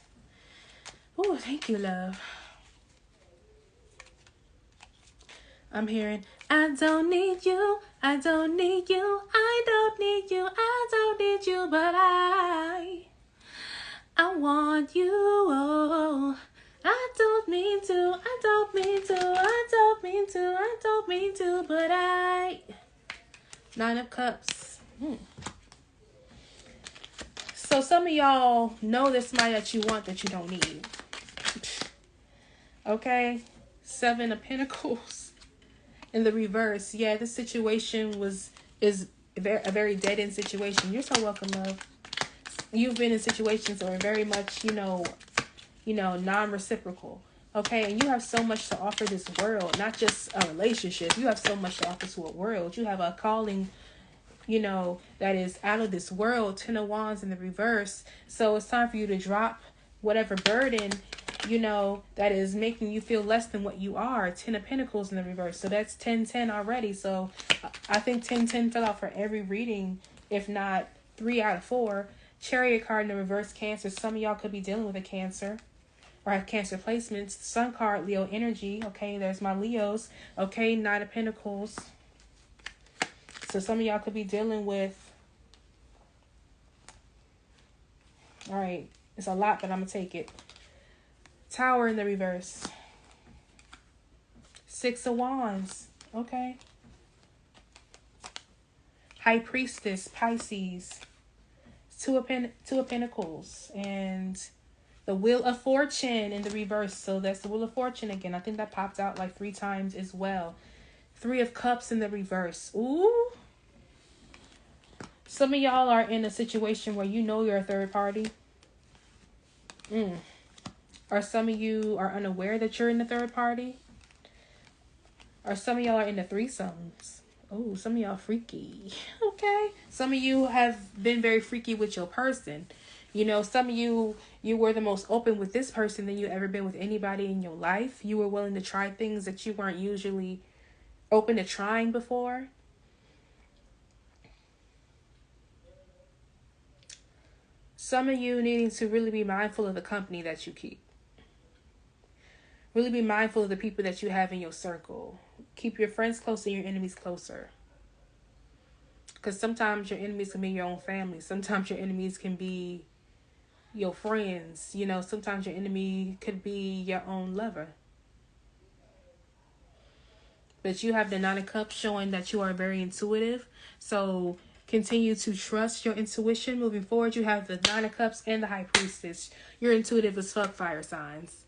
Oh, thank you, love. I'm hearing, I don't need you, I don't need you, I don't need you, I don't need you, but I want you. Oh, I don't mean to, I don't mean to, I don't mean to, I don't mean to, but I. Nine of Cups. So some of y'all know there's somebody that you want that you don't need. Okay? Seven of Pentacles in the reverse. Yeah, this situation is a very dead-end situation. You're so welcome, love. You've been in situations that are very much, you know, non-reciprocal. Okay? And you have so much to offer this world. Not just a relationship. You have so much to offer to a world. You have a calling, you know, that is out of this world. 10 of Wands in the reverse. So it's time for you to drop whatever burden, you know, that is making you feel less than what you are. 10 of Pentacles in the reverse. So that's 10-10 already. So I think 10-10 fell out for every reading, if not 3 out of 4. Chariot card in the reverse, Cancer. Some of y'all could be dealing with a Cancer or have Cancer placements. Sun card, Leo energy. Okay, there's my Leos. Okay, Nine of Pentacles. So some of y'all could be dealing with, all right, it's a lot, but I'm going to take it. Tower in the reverse. Six of Wands. Okay. High Priestess, Pisces. Two of Pentacles. And the Wheel of Fortune in the reverse. So that's the Wheel of Fortune again. I think that popped out like 3 times as well. 3 of Cups in the reverse. Ooh. Some of y'all are in a situation where you know you're a third party. Or some of you are unaware that you're in the third party. Or some of y'all are in the threesomes. Oh, some of y'all freaky. Okay. Some of you have been very freaky with your person. You know, some of you were the most open with this person than you ever been with anybody in your life. You were willing to try things that you weren't usually open to trying before. Some of you needing to really be mindful of the company that you keep. Really be mindful of the people that you have in your circle. Keep your friends close and your enemies closer. Because sometimes your enemies can be your own family. Sometimes your enemies can be your friends. You know, sometimes your enemy could be your own lover. But you have the Nine of Cups showing that you are very intuitive. So continue to trust your intuition moving forward. You have the Nine of Cups and the High Priestess. You're intuitive as fuck, fire signs.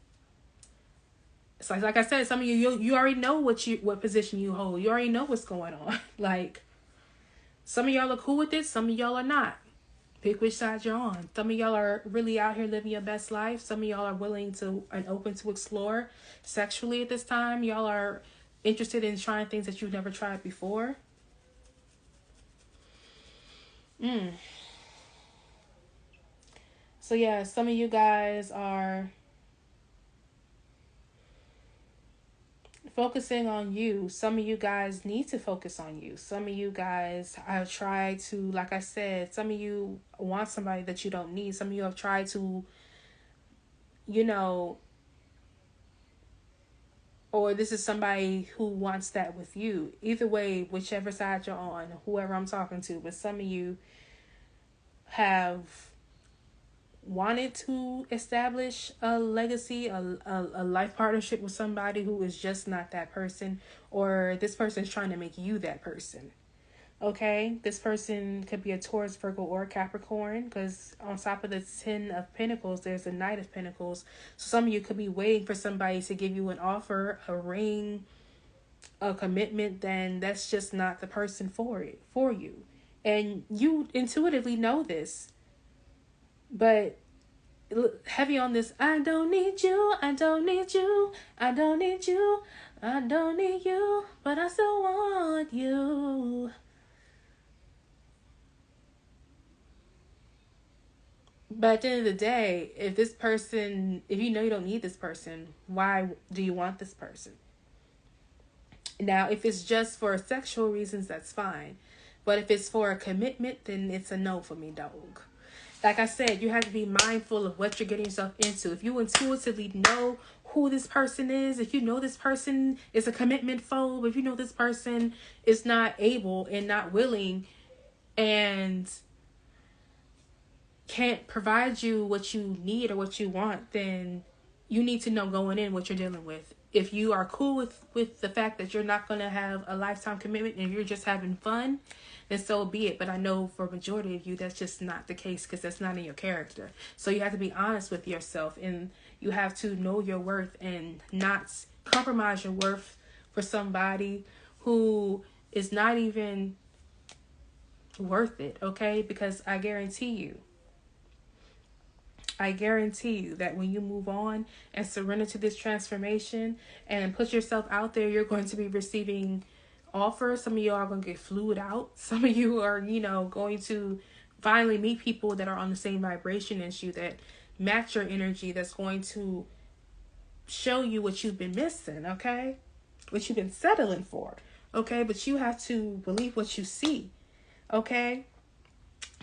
So like I said, some of you already know what position you hold. You already know what's going on. Like, some of y'all are cool with it. Some of y'all are not. Pick which side you're on. Some of y'all are really out here living your best life. Some of y'all are willing to and open to explore sexually at this time. Y'all are interested in trying things that you've never tried before. So yeah, some of you guys are focusing on you. Some of you guys need to focus on you. Some of you guys have tried to, like I said, some of you want somebody that you don't need. Some of you have tried to, you know, or this is somebody who wants that with you. Either way, whichever side you're on, whoever I'm talking to, but some of you have wanted to establish a legacy, a life partnership with somebody who is just not that person, or this person is trying to make you that person. Okay, this person could be a Taurus, Virgo, or Capricorn, because on top of the 10 of Pentacles, there's a Knight of Pentacles. So some of you could be waiting for somebody to give you an offer, a ring, a commitment. Then that's just not the person for you. And you intuitively know this. But heavy on this, I don't need you, I don't need you, I don't need you, I don't need you, but I still want you. But at the end of the day, if you know you don't need this person, why do you want this person? Now, if it's just for sexual reasons, that's fine. But if it's for a commitment, then it's a no for me, dog. Like I said, you have to be mindful of what you're getting yourself into. If you intuitively know who this person is, if you know this person is a commitment phobe, if you know this person is not able and not willing and can't provide you what you need or what you want, then you need to know going in what you're dealing with. If you are cool with the fact that you're not going to have a lifetime commitment and you're just having fun, then so be it. But I know for a majority of you, that's just not the case, because that's not in your character. So you have to be honest with yourself, and you have to know your worth and not compromise your worth for somebody who is not even worth it, okay? Because I guarantee you that when you move on and surrender to this transformation and put yourself out there, you're going to be receiving offers. Some of you are going to get flued out. Some of you are, going to finally meet people that are on the same vibration as you, that match your energy, that's going to show you what you've been missing, okay? What you've been settling for, okay? But you have to believe what you see, okay?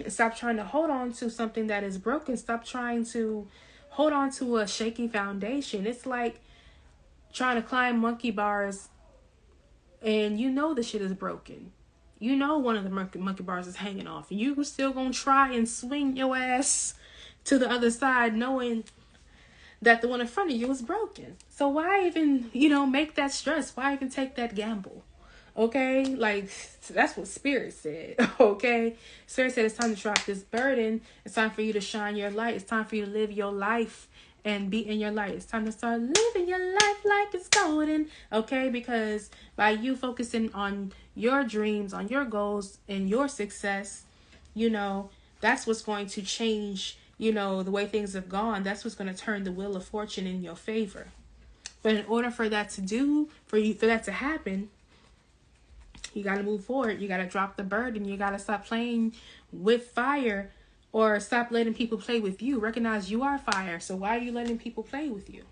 Stop trying to hold on to something that is broken. Stop trying to hold on to a shaky foundation. It's like trying to climb monkey bars and you know the shit is broken. You know one of the monkey bars is hanging off. You still gonna try and swing your ass to the other side knowing that the one in front of you is broken. So why even, make that stress? Why even take that gamble? Okay, like, that's what Spirit said, okay? Spirit said it's time to drop this burden. It's time for you to shine your light. It's time for you to live your life and be in your light. It's time to start living your life like it's golden, okay? Because by you focusing on your dreams, on your goals, and your success, that's what's going to change, the way things have gone. That's what's going to turn the wheel of fortune in your favor. But in order for that to happen, you got to move forward. You got to drop the burden. You got to stop playing with fire, or stop letting people play with you. Recognize you are fire. So why are you letting people play with you?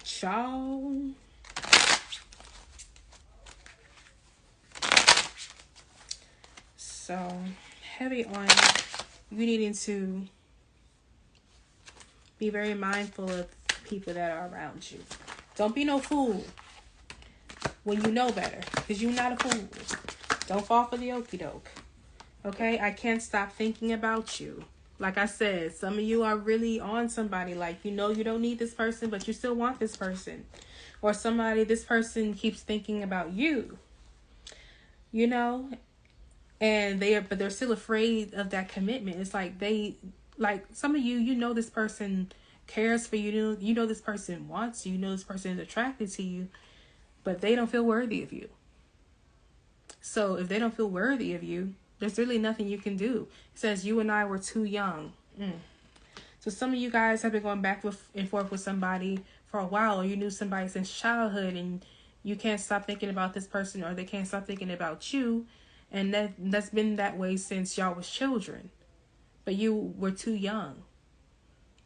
Child. So heavy on you needing to be very mindful of people that are around you. Don't be no fool. when you know better. Because you're not a fool. Don't fall for the okie doke. Okay? I can't stop thinking about you. Like I said, some of you are really on somebody. Like, you know you don't need this person, but you still want this person. Or somebody, this person keeps thinking about you. You know? And but they're still afraid of that commitment. It's like some of you, you know this person cares for you. You know this person wants you. You know this person is attracted to you. But they don't feel worthy of you. So if they don't feel worthy of you, there's really nothing you can do. It says you and I were too young. So some of you guys have been going back and forth with somebody for a while. Or you knew somebody since childhood. And you can't stop thinking about this person. Or they can't stop thinking about you. And that's been that way since y'all was children. But you were too young.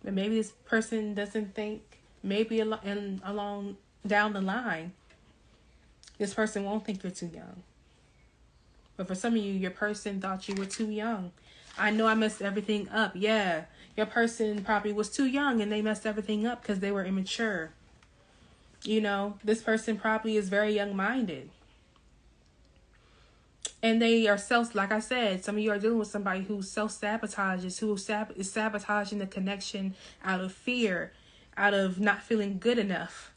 But maybe this person doesn't think, maybe along down the line, this person won't think you're too young. But for some of you, your person thought you were too young. I know I messed everything up. Yeah, your person probably was too young and they messed everything up because they were immature. You know, this person probably is very young-minded. And they are like I said, some of you are dealing with somebody who self-sabotages, who is sabotaging the connection out of fear, out of not feeling good enough.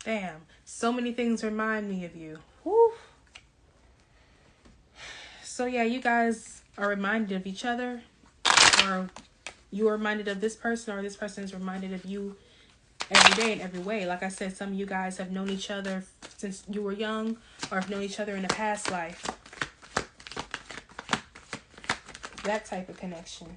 Damn, so many things remind me of you. Whew. So yeah, you guys are reminded of each other, or you are reminded of this person, or this person is reminded of you every day in every way. Like I said, some of you guys have known each other since you were young, or have known each other in a past life. That type of connection.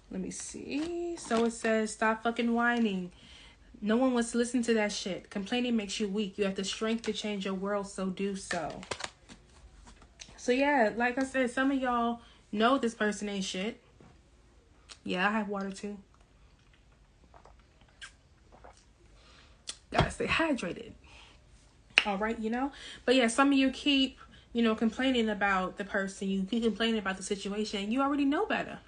Let me see. So it says, stop fucking whining. No one wants to listen to that shit. Complaining makes you weak. You have the strength to change your world, so do so. So yeah, like I said, some of y'all know this person ain't shit. Yeah, I have water too. Gotta stay hydrated. All right, you know? But yeah, some of you keep, complaining about the person. You keep complaining about the situation. And you already know better.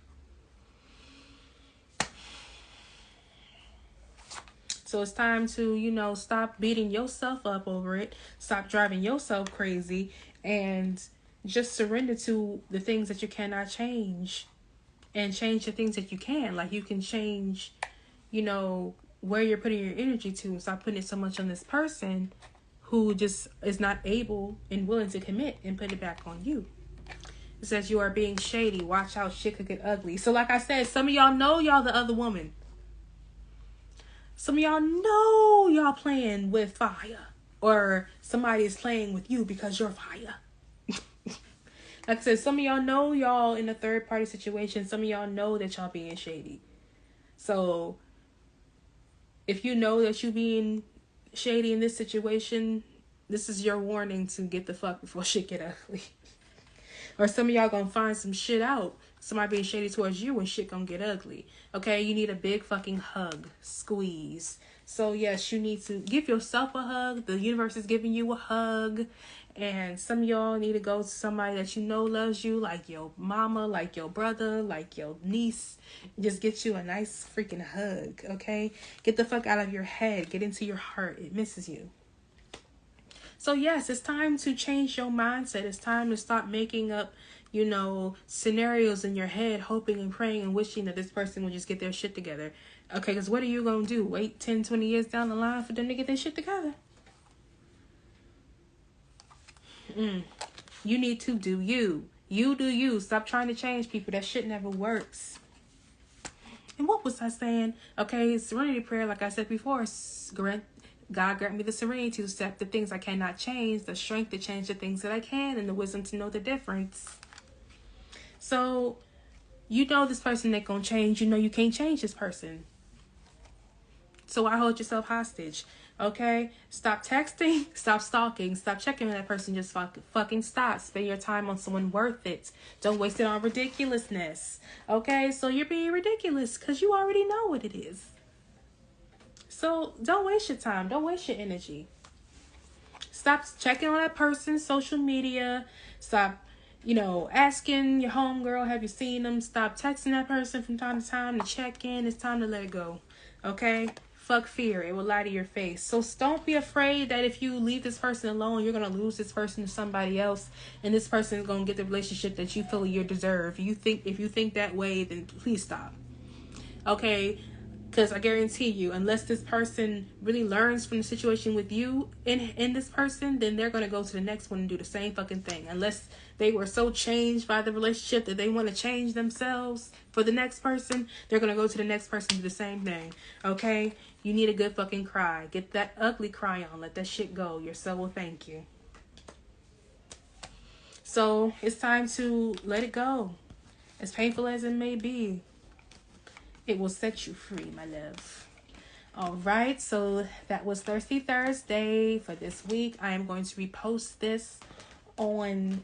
So it's time to, stop beating yourself up over it. Stop driving yourself crazy. And just surrender to the things that you cannot change. And change the things that you can. Like you can change, where you're putting your energy to. Stop putting it so much on this person who just is not able and willing to commit, and put it back on you. It says you are being shady. Watch out, shit could get ugly. So like I said, some of y'all know y'all the other woman. Some of y'all know y'all playing with fire. Or somebody is playing with you because you're fire. Like I said, some of y'all know y'all in a third party situation. Some of y'all know that y'all being shady. So if you know that you being shady in this situation, this is your warning to get the fuck before shit get ugly. Or some of y'all gonna find some shit out. Somebody being shady towards you and shit gonna get ugly. Okay, you need a big fucking hug. Squeeze. So yes, you need to give yourself a hug. The universe is giving you a hug. And some of y'all need to go to somebody that you know loves you, like your mama, like your brother, like your niece. Just get you a nice freaking hug, okay? Get the fuck out of your head. Get into your heart. It misses you. So yes, it's time to change your mindset. It's time to stop making up, scenarios in your head, hoping and praying and wishing that this person will just get their shit together. Okay, because what are you going to do? Wait 10, 20 years down the line for them to get their shit together? You need to do you. You do you. Stop trying to change people. That shit never works. And what was I saying? Okay, Serenity Prayer, like I said before, God grant me the serenity to accept the things I cannot change, the strength to change the things that I can, and the wisdom to know the difference. So, this person ain't gonna change. You can't change this person. So why hold yourself hostage? Okay? Stop texting. Stop stalking. Stop checking on that person. Just fucking stop. Spend your time on someone worth it. Don't waste it on ridiculousness. Okay? So you're being ridiculous because you already know what it is. So don't waste your time. Don't waste your energy. Stop checking on that person's social media. Stop, you know, asking your homegirl, have you seen them? Stop texting that person from time to time to check in. It's time to let it go. Okay? Fuck fear. It will lie to your face. So don't be afraid that if you leave this person alone, you're going to lose this person to somebody else. And this person is going to get the relationship that you feel you deserve. If you think that way, then please stop. Okay? Because I guarantee you, unless this person really learns from the situation with you in this person, then they're going to go to the next one and do the same fucking thing. Unless they were so changed by the relationship that they want to change themselves for the next person, they're going to go to the next person and do the same thing. Okay? You need a good fucking cry. Get that ugly cry on. Let that shit go. Your soul will thank you. So it's time to let it go. As painful as it may be, it will set you free, my love. All right, so that was Thirsty Thursday for this week. I am going to repost this on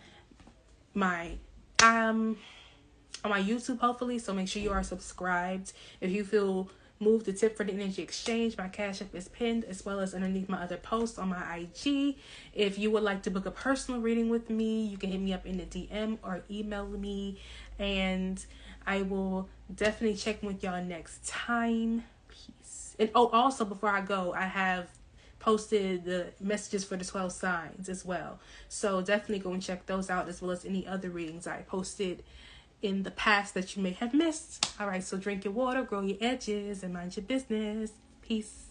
my YouTube, hopefully. So make sure you are subscribed. If you feel moved to tip for the energy exchange, my Cash App is pinned, as well as underneath my other posts on my IG. If you would like to book a personal reading with me, you can hit me up in the DM or email me, and I will definitely check with y'all next time. Peace. And also before I go, I have posted the messages for the 12 signs as well. So definitely go and check those out, as well as any other readings I posted in the past that you may have missed. All right, so drink your water, grow your edges, and mind your business. Peace.